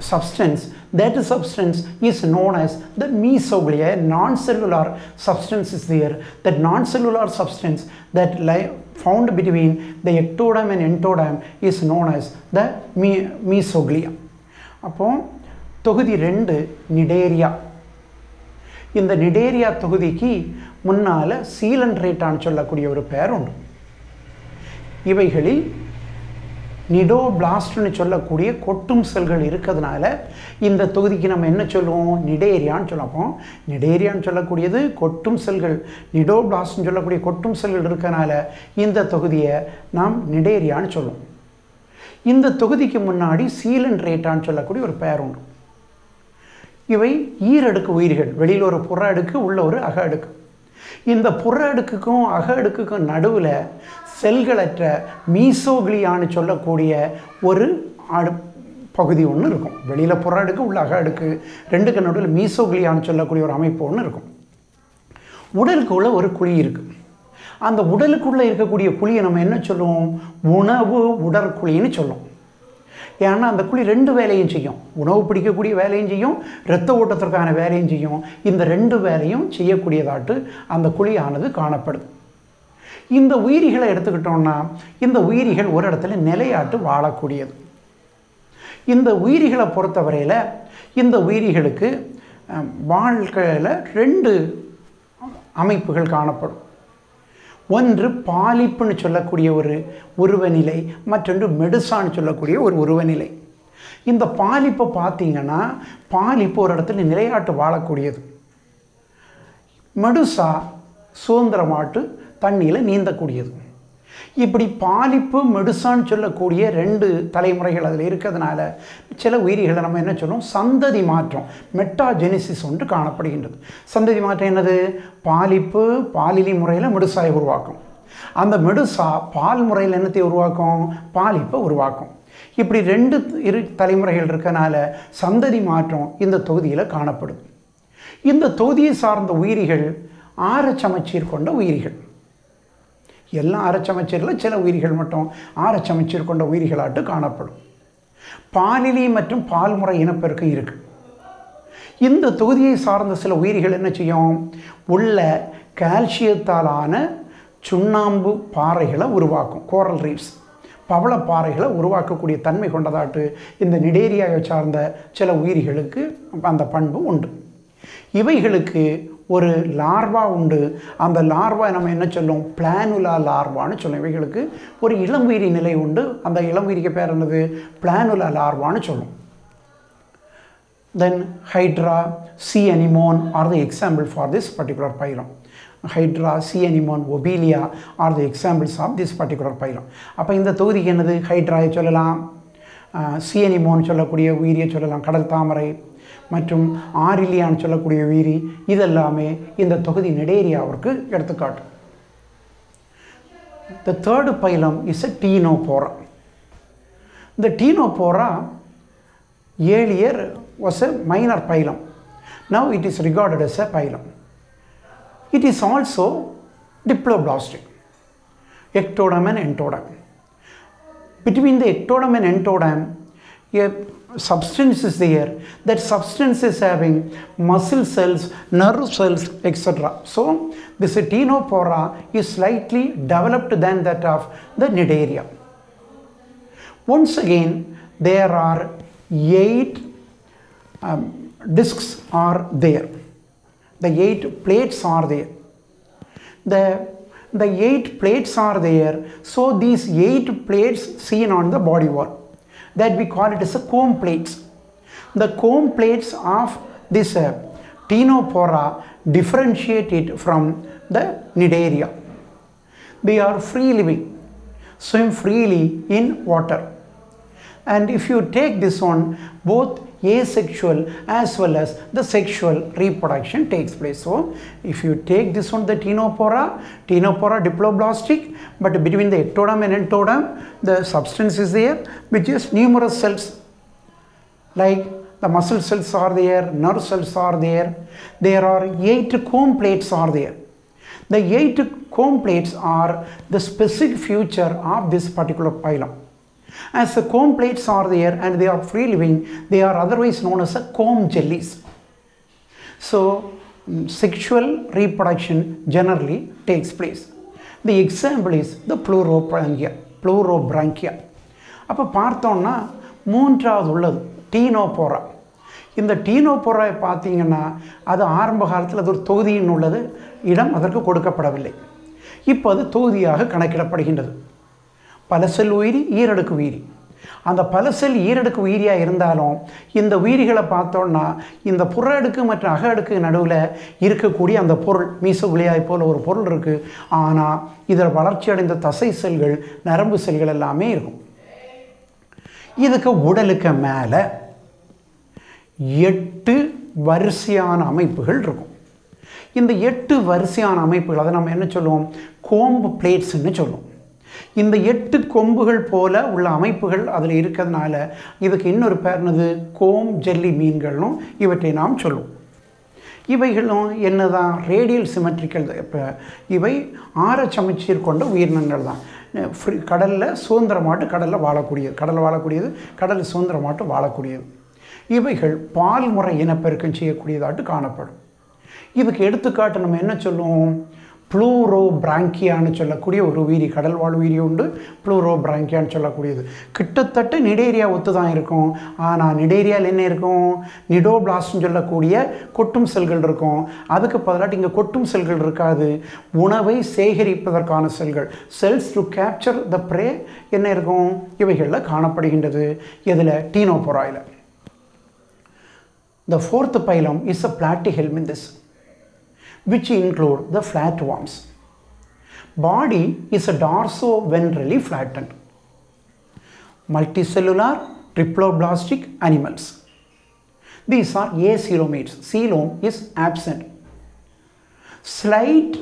substance. That substance is known as the mesoglea. A non-cellular substance is there. That non-cellular substance that found between the ectoderm and entoderm is known as the mesoglea. Upon தொகுதி 2 நிடேரியா. இந்த நிடேரியா தொகுதிக்கு முன்னால் சீலன்ட்ரேட்டான்னு சொல்லக்கூடிய ஒரு பேர் உண்டு. இவைகளில் நிடோபிளாஸ்ட்னு சொல்லக்கூடிய கொட்டும் செல்கள் இருக்கிறதுனால இந்த தொகுதிக்கு நம்ம என்ன சொல்லுவோம்? நிடேரியான்னு சொல்லப்போம். நிடேரியான்னு சொல்லக்கூடியது கொட்டும் செல்கள், நிடோபிளாஸ்ட்னு சொல்லக்கூடிய கொட்டும் செல்கள் இருக்கிறதுனால இந்த தொகுதியை நாம் நிடேரியான்னு சொல்லுவோம். இந்த தொகுதிக்கு முன்னாடி சீலன்ட்ரேட்டான்னு சொல்லக்கூடிய ஒரு பேர் உண்டு. இவை ஈரடுக்கு உயிர்கள், வெளியில் ஒரு புற அடுக்கு, உள்ள ஒரு அக அடுக்கு. இந்த புற அடுக்குக்கும் அக அடுக்குக்கும் நடுவில் செல்களற்ற மீசோக்ளியான்னு சொல்லக்கூடிய ஒரு பகுதி ஒன்று இருக்கும். வெளியில் புற அடுக்கு, உள்ள அக அடுக்கு, ரெண்டுக்கு நடுவில் மீசோக்ளியான்னு சொல்லக்கூடிய ஒரு அமைப்பு ஒன்று இருக்கும். உடலுக்குள்ள ஒரு குழி இருக்குது. அந்த உடலுக்குள்ளே இருக்கக்கூடிய குழியை நம்ம என்ன சொல்லுவோம்? உணவு உடற்குழின்னு சொல்லுவோம். ஏன்னா அந்த குழி 2 வேலையும் செய்யும். உணவு பிடிக்கக்கூடிய வேலையும் செய்யும், இரத்த ஓட்டத்திற்கான வேலையும் செய்யும். இந்த 2 வேலையும் செய்யக்கூடியதாட்டு அந்த குழியானது காணப்படுது. இந்த உயிரிகளை எடுத்துக்கிட்டோம்னா இந்த உயிரிகள் ஒரு இடத்துல நிலையாட்டு வாழக்கூடியது. இந்த உயிரிகளை பொறுத்தவரையில் இந்த உயிரிகளுக்கு வாழ்க்கையில் 2 அமைப்புகள் காணப்படும். ஒன்று பாலிப்புன்னு சொல்லக்கூடிய ஒரு உருவநிலை, மற்றொன்று மெடுசான்னு சொல்லக்கூடிய ஒரு உருவநிலை. இந்த பாலிப்பை பார்த்தீங்கன்னா பாலிப்பு ஒரு இடத்துல நிலையாட்டு வாழக்கூடியது. மெடுசா சுதந்திரமாட்டு தண்ணியில் நீந்தக்கூடியது. இப்படி பாலிப்பு மெடுசான்னு சொல்லக்கூடிய 2 தலைமுறைகள் அதில் இருக்கிறதுனால சில உயிரிகளை நம்ம என்ன சொல்லுவோம்? சந்ததி மாற்றம், மெட்டாஜெனிசிஸ் ஒன்று காணப்படுகின்றது. சந்ததி மாற்றம் என்னது? பாலிப்பு பாலிலி முறையில் மெடுசாயை உருவாக்கும். அந்த மெடுசா பால் முறையில் என்னத்தை உருவாக்கும்? பாலிப்பை உருவாக்கும். இப்படி 2 தலைமுறைகள் இருக்கனால சந்ததி மாற்றம் இந்த தொகுதியில் காணப்படுது. இந்த தொகுதியை சார்ந்த உயிரிகள் ஆரச்சமச்சீர் கொண்ட உயிரிகள். எல்லாம் ஆரச்சமச்சீரில் சில உயிரிகள் மட்டும் ஆரச்சமச்சீர் கொண்ட உயிரிகளாட்டு காணப்படும். பாலிலி மற்றும் பால்முறை இனப்பெருக்கம் இருக்குது. இந்த தொகுதியை சார்ந்த சில உயிரிகள் என்ன செய்யும்? உள்ள கால்சியத்தாலான சுண்ணாம்பு பாறைகளை உருவாக்கும். கோரல் ரீஃப்ஸ், பவளப்பாறைகளை உருவாக்கக்கூடிய தன்மை கொண்டதாட்டு இந்த நிடேரியாவை சார்ந்த சில உயிரிகளுக்கு அந்த பண்பு உண்டு. இவைகளுக்கு ஒரு லார்வா உண்டு. அந்த லார்வா நம்ம என்ன சொல்லுவோம்? பிளானுலா லார்வான்னு சொல்லுவோம். இவைகளுக்கு ஒரு இளம்புயிரி நிலை உண்டு. அந்த இளம்புயிரிக்கு பேர் என்னது? பிளானுலா லார்வான்னு சொல்லுவோம். Then hydra, sea anemone are the example for this particular phylum. Hydra, sea anemone, obelia are the examples of this particular phylum. அப்போ இந்த தொகுதிக்கு என்னது? ஹைட்ராயை சொல்லலாம், சி அனிமோன் சொல்லக்கூடிய உயிரியை சொல்லலாம், கடல் தாமரை, மற்றும் ஆரிலியான்னு சொல்லக்கூடிய உயிரி. இதெல்லாமே இந்த தொகுதி நிடேரியாவிற்கு எடுத்துக்காட்டு. The third phylum is a Ctenophora. The Ctenophora earlier was a minor phylum. Now it is regarded as a phylum. It is also diploblastic, ectoderm and entoderm. Between the ectoderm and entoderm, a substance is there. That substance is having muscle cells, nerve cells, etc. So this Ctenophora is slightly developed than that of the Nidaria. Once again, there are 8 discs are there. The 8 plates are there. The 8 plates are there. So these 8 plates seen on the body wall, that we call it as a comb plates. The comb plates of this Ctenophora differentiate it from the Nidaria. They are free living, swim freely in water. And if you take this one, both asexual as well as the sexual reproduction takes place. So if you take this one, the Ctenophora diploblastic, but between the ectoderm and entoderm the substance is there, which is numerous cells, like the muscle cells are there, nerve cells are there. There are 8 comb plates are there. The 8 comb plates are the specific feature of this particular phylum. As the comb plates are there and they are free living, they are otherwise known as a comb jellies. So sexual reproduction generally takes place. The example is the Pleurobrancia. அப்போ பார்த்தோம்னா மூன்றாவது உள்ளது Ctenophora. இந்த டீனோபோரா பார்த்தீங்கன்னா அது ஆரம்ப காலத்தில் அது ஒரு தொகுதியின் உள்ளது, இடம் அதற்கு கொடுக்கப்படவில்லை. இப்போ அது தொகுதியாக கணக்கிடப்படுகின்றது. பல செல் உயிரி, ஈரடுக்கு உயிரி. அந்த பல செல் ஈரடுக்கு உயிரியாக இருந்தாலும் இந்த உயிரிகளை பார்த்தோன்னா இந்த புற அடுக்கு மற்றும் அக அடுக்கு நடுவில் இருக்கக்கூடிய அந்த பொருள் மீசோகுலியாய் போல் ஒரு பொருள் இருக்குது. ஆனால் இதில் வளர்ச்சி அடைந்த தசை செல்கள், நரம்பு செல்கள் எல்லாமே இருக்கும். இதுக்கு உடலுக்கு மேலே 8 வரிசையான அமைப்புகள் இருக்கும். இந்த 8 வரிசையான அமைப்புகள் அதை நம்ம என்ன சொல்லுவோம், கோம்பு பிளேட்ஸ்ன்னு சொல்லுவோம். இந்த 8 கொம்புகள் போல உள்ள அமைப்புகள் அதில் இருக்கிறதுனால இதுக்கு இன்னொரு பேர் என்னது, கோம் ஜெல்லி மீன்களும் இவற்றை நாம் சொல்லுவோம். இவைகளும் என்னதான், ரேடியல் சிமெட்ரிக்கல். இப்போ இவை ஆர சமச்சீர் கொண்ட உயிரினங்கள் தான். கடலில் சுதந்திரமாட்டு கடலில் வாழக்கூடியது, கடலில் சுதந்திரமாட்டு வாழக்கூடியது. இவைகள் பால்முறை இனப்பெருக்கம் செய்யக்கூடியதாட்டு காணப்படும். இதுக்கு எடுத்துக்காட்டு நம்ம என்ன சொல்லுவோம், ப்ளூரோபிராங்கியான்னு சொல்லக்கூடிய ஒரு உயிரி, கடல் வாழ் உயிரி உண்டு, ப்ளூரோபிராங்கியான்னு சொல்லக்கூடியது. கிட்டத்தட்ட நிடேரியா ஒத்து தான் இருக்கும். ஆனால் நிடேரியாவில் என்ன இருக்கும், நிடோபிளாஸ்ட்னு சொல்லக்கூடிய கொட்டும் செல்கள் இருக்கும். அதுக்கு பதிலாட்டு இங்கே கொட்டும் செல்கள் இருக்காது, உணவை சேகரிப்பதற்கான செல்கள், cells to capture the prey என்ன இருக்கும், இவைகளில் காணப்படுகின்றது. இதில் டீனோபோராயில். The fourth phylum is a Platyhelminthes, which include the flatworms. Body is a dorso-ventrally flattened. Multicellular triploblastic animals. These are acoelomates. Coelom is absent. Slight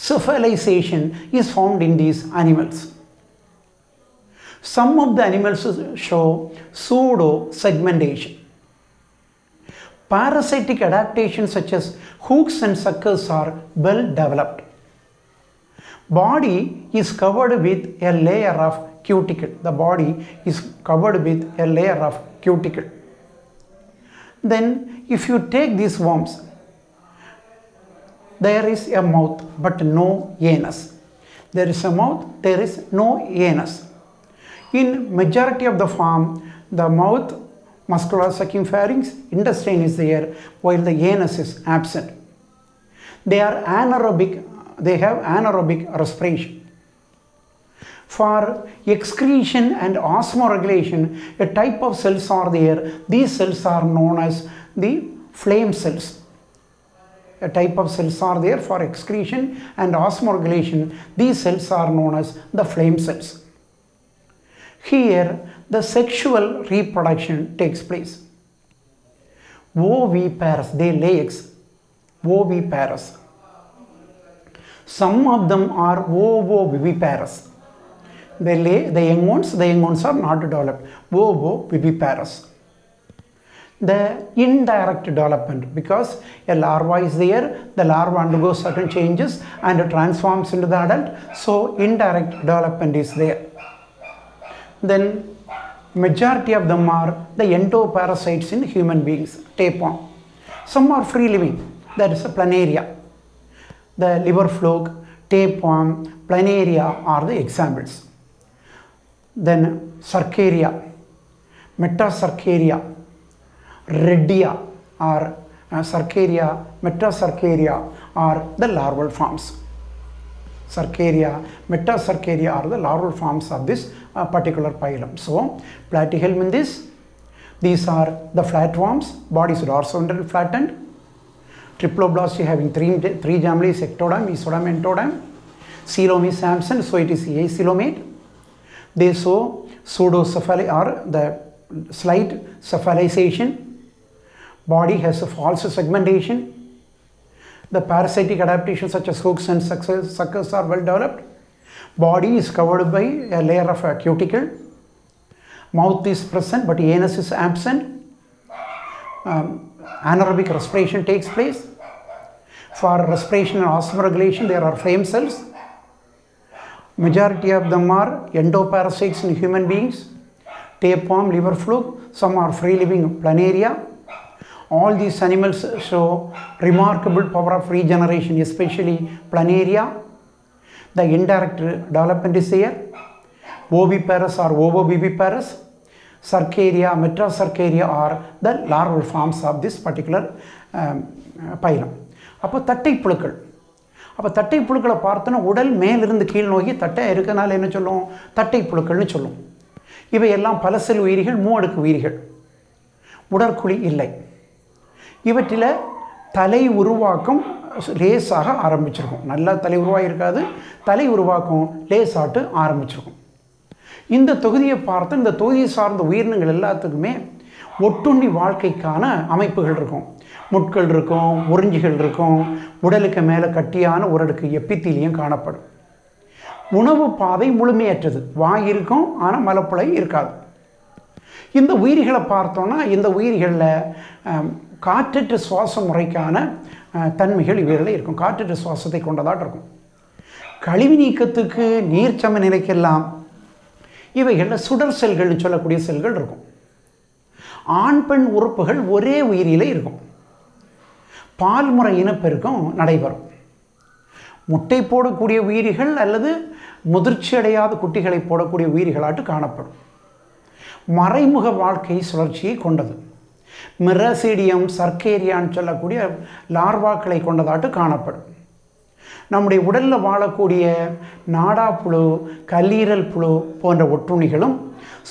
cephalization is found in these animals. Some of the animals show pseudo-segmentation. Parasitic adaptations such as hooks and suckers are well developed. Body is covered with a layer of cuticle. The body is covered with a layer of cuticle. Then if you take these worms, there is a mouth but no anus. There is a mouth, there is no anus. In majority of the form, the mouth, muscular sucking pharynx, intestine is there, while the anus is absent. They are anaerobic, they have anaerobic respiration. For excretion and osmoregulation, a type of cells are there. These cells are known as the flame cells. A type of cells are there for excretion and osmoregulation. These cells are known as the flame cells. Here, the sexual reproduction takes place. Oviparous, they lay eggs. Oviparous. Some of them are ovoviviparous. They lay the young ones are not developed. Ovoviviparous. The indirect development, because a larva is there, the larva undergoes certain changes and transforms into the adult, so indirect development is there. Then majority of them are the endoparasites in human beings, tapeworm. Some are free living, that is a planaria. The liver fluke, tapeworm, planaria are the examples. Then Cercaria, Metacercaria, Redia or Cercaria, Metacercaria are the larval forms. Cercaria, Metacercaria are the larval forms of this particular phylum. So, Platyhelminthes, these are the flatworms, body is dorsoventrally flattened. Triploblasty having three families, ectoderm, mesoderm, entoderm. Coelom is absent, so it is acoelomate. They show pseudocephaly or the slight cephalization. Body has a false segmentation. The parasitic adaptations such as hooks and suckers are well developed. Body is covered by a layer of a cuticle. Mouth is present but anus is absent. Anaerobic respiration takes place. For respiration and osmoregulation, there are flame cells. Majority of them are endoparasites in human beings. Tapeworm, liver fluke, some are free living planaria. All these animals show remarkable power of regeneration, especially planaria. The indirect development is here. Oviparous or ovoviviparous. Cercaria, metacercaria are the larval forms of this particular phylum. அப்போ தட்டை புழுக்கள். அப்போ தட்டை புழுக்களை பார்த்தோன்னா உடல் மேலிருந்து கீழ் நோக்கி தட்டையாக இருக்கிறதுனால என்ன சொல்லும்? தட்டை புழுக்கள்னு சொல்லும். இவையெல்லாம் பல செல் உயிரிகள், மூவடுக்கு உயிரிகள். உடற்குழி இல்லை. இவற்றில் தலை உருவாக்கம் லேசாக ஆரம்பிச்சிருக்கும். நல்லா தலை உருவாகிருக்காது, தலை உருவாக்கம் லேசாட்டு ஆரம்பிச்சிருக்கும். இந்த தொகுதியை பார்த்து இந்த தொகுதியை சார்ந்த உயிரினங்கள் எல்லாத்துக்குமே ஒட்டுண்ணி வாழ்க்கைக்கான அமைப்புகள் இருக்கும். முட்கள் இருக்கும், உறிஞ்சிகள் இருக்கும், உடலுக்கு மேலே கட்டியான ஒரு அடுக்கு எப்பித்தீலியம் காணப்படும். உணவு பாதை முழுமையற்றது. வாய் இருக்கும், ஆனால் மலப்புழை இருக்காது. இந்த உயிரிகளை பார்த்தோன்னா இந்த உயிரிகளில் காற்றற்ற சுவாச முறைக்கான தன்மைகள் இவைகளில் இருக்கும். காற்றற்ற சுவாசத்தை கொண்டதாக இருக்கும். கழிவு நீக்கத்துக்கு, நீர் சமநிலைக்கெல்லாம் இவைகளில் சுடர் செல்கள்னு சொல்லக்கூடிய செல்கள் இருக்கும். ஆண் பெண் உறுப்புகள் ஒரே உயிரியில் இருக்கும். பால்முறை இனப்பெருக்கம் நடைபெறும். முட்டை போடக்கூடிய உயிரிகள் அல்லது முதிர்ச்சி அடையாத குட்டிகளை போடக்கூடிய உயிரிகளாட்டு காணப்படும். மறைமுக வாழ்க்கை சுழற்சியை கொண்டது. மிரசீடியம், சர்க்கேரியான்னு சொல்லக்கூடிய லார்வாக்களை கொண்டதாட்டு காணப்படும். நம்முடைய உடலில் வாழக்கூடிய நாடாப்புழு, கல்லீரல் புழு போன்ற ஒட்டுண்ணிகளும்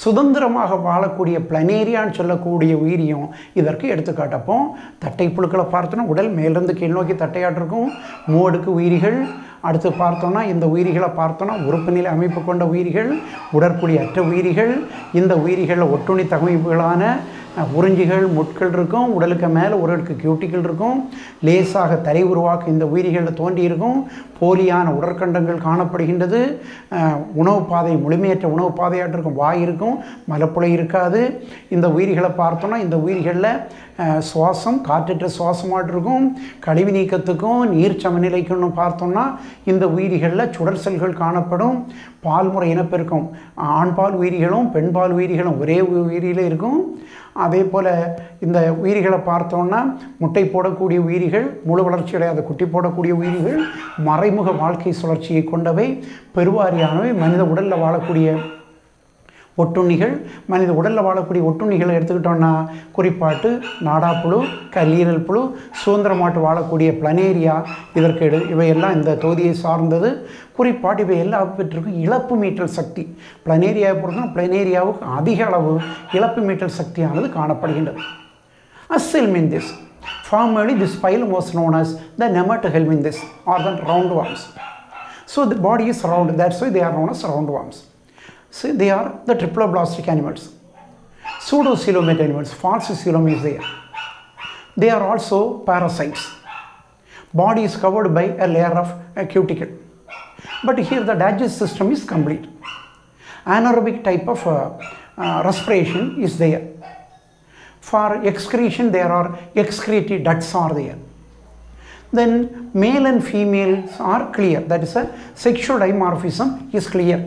சுதந்திரமாக வாழக்கூடிய பிளனேரியான்னு சொல்லக்கூடிய உயிரியும் இதற்கு எடுத்துக்காட்டப்போ தட்டை புழுக்களை பார்த்தோன்னா உடல் மேலிருந்து கீழ் நோக்கி தட்டையாட்டிருக்கும். மூவடுக்கு உயிரிகள். அடுத்து பார்த்தோன்னா இந்த உயிரிகளை பார்த்தோன்னா உறுப்பு நிலை அமைப்பு கொண்ட உயிரிகள், உடற்குழி அற்ற உயிரிகள். இந்த உயிரிகளில் ஒட்டுண்ணி தகமைப்புகளான உறிஞ்சிகள், முட்கள் இருக்கும். உடலுக்கு மேலே ஒரு அடுக்கு கியூட்டிகள் இருக்கும். லேசாக தலை உருவாக்க இந்த உயிரிகளில் தோன்றியிருக்கும். போலியான உடற்கண்டங்கள் காணப்படுகின்றது. உணவு பாதை முழுமையற்ற உணவு பாதையாட்டு இருக்கும். வாய் இருக்கும், மலப்புழை இருக்காது. இந்த உயிரிகளை பார்த்தோன்னா இந்த உயிரிகளில் சுவாசம் காற்றற்ற சுவாசமாட்டு இருக்கும். கழிவு நீக்கத்துக்கும் நீர் சமநிலைக்குன்னு பார்த்தோம்னா இந்த உயிரிகளில் சுடர் செல்கள் காணப்படும். பால்முறை இனப்பெருக்கம் ஆண்பால் உயிரிகளும் பெண்பால் உயிரிகளும் ஒரே உயிரியில் இருக்கும். அதே போல் இந்த உயிரிகளை பார்த்தோன்னா முட்டை போடக்கூடிய உயிரிகள், முழு வளர்ச்சி அடையாத குட்டி போடக்கூடிய உயிரிகள், மறைமுக வாழ்க்கை சுழற்சியை கொண்டவை, பெருவாரியானவை மனித உடலில் வாழக்கூடிய ஒட்டுண்ணிகள். மனித உடலில் வாழக்கூடிய ஒட்டுண்ணிகளை எடுத்துக்கிட்டோன்னா குறிப்பாட்டு நாடாப்புழு, கல்லீரல் புழு, சுதந்திரமாட்டு வாழக்கூடிய பிளனேரியா இதற்கு இவையெல்லாம் இந்த தொகுதியை சார்ந்தது. குறிப்பாட்டு இவை எல்லாவற்றிற்கும் இழப்பு மீட்டல் சக்தி. பிளனேரியாவை பொறுத்தவரை பிளனேரியாவுக்கு அதிக அளவு இழப்பு மீட்டல் சக்தியானது காணப்படுகின்றது. Helminthes. Formerly this phylum was known as the Nematohelminthes or the roundworms. So the body is round, that's why they are known as roundworms. So they are the triploblastic animals. Pseudocoelomate animals, false coelom is there. They are also parasites. Body is covered by a layer of cuticle. But here the digestive system is complete. Anaerobic type of respiration is there. For excretion there are excretory ducts are there. Then male and females are clear. That is a sexual dimorphism is clear.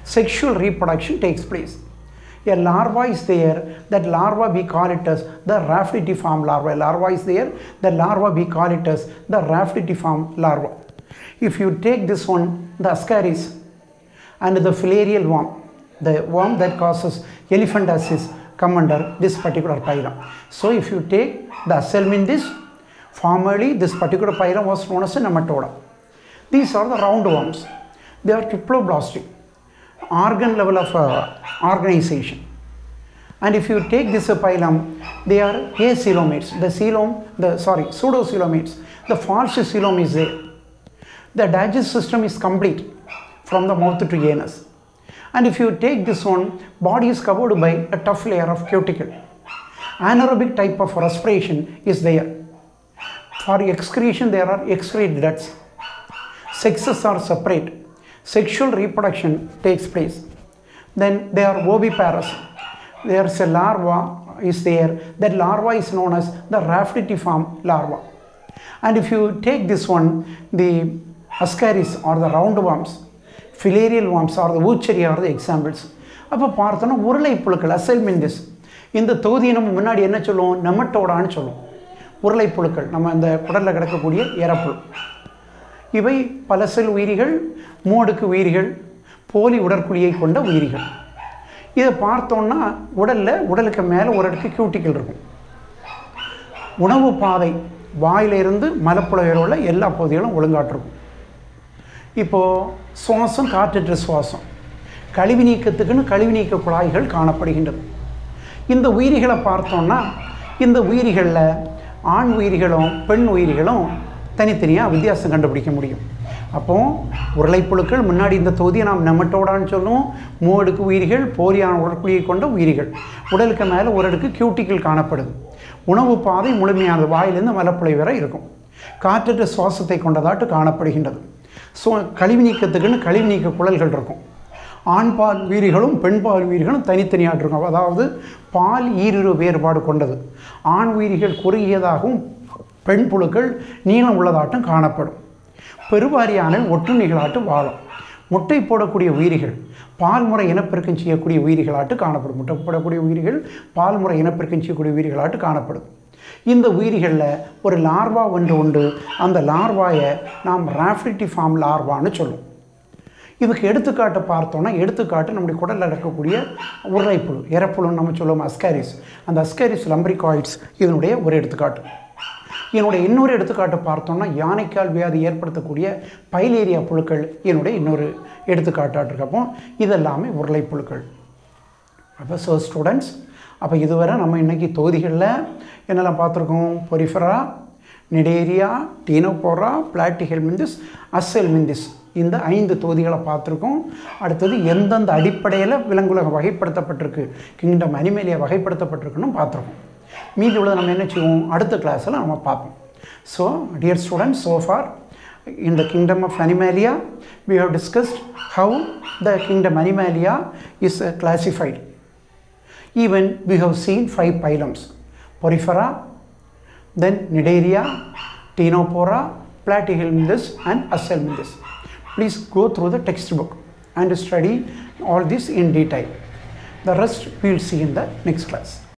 Sexual reproduction takes place. A larva is there. That larva we call it as the raftiform larva. A larva is there. The larva we call it as the raftiform larva. If you take this one, the Ascaris and the filarial worm, the worm that causes elephantiasis, come under this particular phylum. So if you take the Helminthes, formerly this particular phylum was known as a Nematoda. These are the roundworms. They are triploblastic. Organ level of organization. And if you take this phylum, they are acoelomates. Pseudocoelomates. The false coelom is there. The digestive system is complete from the mouth to anus. And if you take this one, body is covered by a tough layer of cuticle. Anaerobic type of respiration is there. For excretion there are excretory ducts. Sexes are separate. Sexual reproduction takes place. Then they are oviparous. There is a larva is there. That larva is known as the raftiform larva. And if you take this one, the Ascaris or the roundworms, filarial worms or the Wucheria are the examples. அப்போ பார்த்தோன்னா உருளை புழுக்கள் Helminthes. இந்த தொகுதியை நம்ம முன்னாடி என்ன சொல்லுவோம்? நெமட்டோடான்னு சொல்லுவோம். உருளை புழுக்கள் நம்ம இந்த குடலில் கிடக்கக்கூடிய இறப்புழு. இவை பல செல் உயிரிகள், மூவடுக்கு உயிரிகள், போலி உடற்குழியை கொண்ட உயிரிகள். இதை பார்த்தோன்னா உடலுக்கு மேலே ஒரு அடுக்கு கியூட்டிக்கல் இருக்கும். உணவு பாதை வாயிலிருந்து மலப்புழு உள்ள எல்லா பகுதிகளும் ஒழுங்காட்டிருக்கும். இப்போது சுவாசம், காற்றற்ற சுவாசம், கழிவு நீக்கத்துக்குன்னு கழிவு நீக்க குழாய்கள் காணப்படுகின்றது. இந்த உயிரிகளை பார்த்தோன்னா இந்த உயிரிகளில் ஆண் உயிரிகளும் பெண் உயிரிகளும் தனித்தனியாக வித்தியாசம் கண்டுபிடிக்க முடியும். அப்போது உருளைப்புழுக்கள், முன்னாடி இந்த தொகுதியை நாம் நெமட்டோடான்னு சொல்லுவோம். மூவடுக்கு உயிரிகள், போலியான உடற்குழியை கொண்ட உயிரிகள். உடலுக்கு மேலே ஒரு அடுக்கு கியூட்டிக்கல் காணப்படுது. உணவு பாதை முழுமையானது, வாயிலிருந்து மலப்புழை வரை இருக்கும். காற்றற்ற சுவாசத்தை கொண்டதாட்டு காணப்படுகின்றது. கழிவு நீக்கத்துக்குன்னு கழிவு நீக்க குழல்கள் இருக்கும். ஆண்பால் உயிரிகளும் பெண்பால் உயிரிகளும் தனித்தனியாக இருக்கும். அதாவது பால் ஈரிரு வேறுபாடு கொண்டது. ஆண் உயிரிகள் குறுகியதாகவும் பெண் புழுக்கள் நீளம் உள்ளதாட்டும் காணப்படும். பெருவாரியான ஒட்டுண்ணிகளாட்டு வாழும். முட்டை போடக்கூடிய உயிரிகள் பால்முறை இனப்பெருக்கம் செய்யக்கூடிய உயிரிகளாட்டு காணப்படும். முட்டை போடக்கூடிய உயிரிகள் பால்முறை இனப்பெருக்கம் செய்யக்கூடிய உயிரிகளாட்டு காணப்படும். இந்த உயிரிகளில் ஒரு லார்வா ஒன்று உண்டு. அந்த லார்வாயை நாம் ராஃப்டிஃபார்ம் லார்வான்னு சொல்லுவோம். இதுக்கு எடுத்துக்காட்டு பார்த்தோன்னா, எடுத்துக்காட்டு நம்முடைய குடலில் இருக்கக்கூடிய உருளைப்புழு, இறப்புழுன்னு நம்ம சொல்லுவோம், அஸ்காரிஸ். அந்த அஸ்காரிஸ் லம்பரிகாய்ட்ஸ் இதனுடைய ஒரு எடுத்துக்காட்டு. என்னுடைய இன்னொரு எடுத்துக்காட்டு பார்த்தோம்னா, யானைக்கால் வியாதி ஏற்படுத்தக்கூடிய பைலேரியா புழுக்கள் என்னுடைய இன்னொரு எடுத்துக்காட்டாட்டிருக்கப்போ இதெல்லாமே உருளைப்புழுக்கள். அப்போ ஸ்டூடெண்ட்ஸ், அப்போ இதுவரை நம்ம இன்றைக்கி தொகுதிகளில் என்னெல்லாம் பார்த்துருக்கோம்? பொரிஃபெரா, நிடேரியா, டீனோபோரா, பிளாட்டிஹெல்மிந்திஸ், அஸ்ஸெல்மிந்திஸ், இந்த 5 தொகுதிகளை பார்த்துருக்கோம். அடுத்தது எந்தெந்த அடிப்படையில் விலங்குலகம் வகைப்படுத்தப்பட்டிருக்கு, கிங்டம் அனிமேலியா வகைப்படுத்தப்பட்டிருக்குன்னு பார்த்துருக்கோம். மீதி உள்ளதை நம்ம என்ன செய்வோம்? அடுத்த கிளாஸில் நம்ம பார்ப்போம். So dear students, so far in the kingdom of Animalia we have discussed how the kingdom Animalia is classified. Even we have seen 5 phylums: Porifera, then Cnidaria, Ctenophora, Platyhelminthes and Ascelminthes. Please go through the textbook and study all this in detail. The rest we will see in the next class.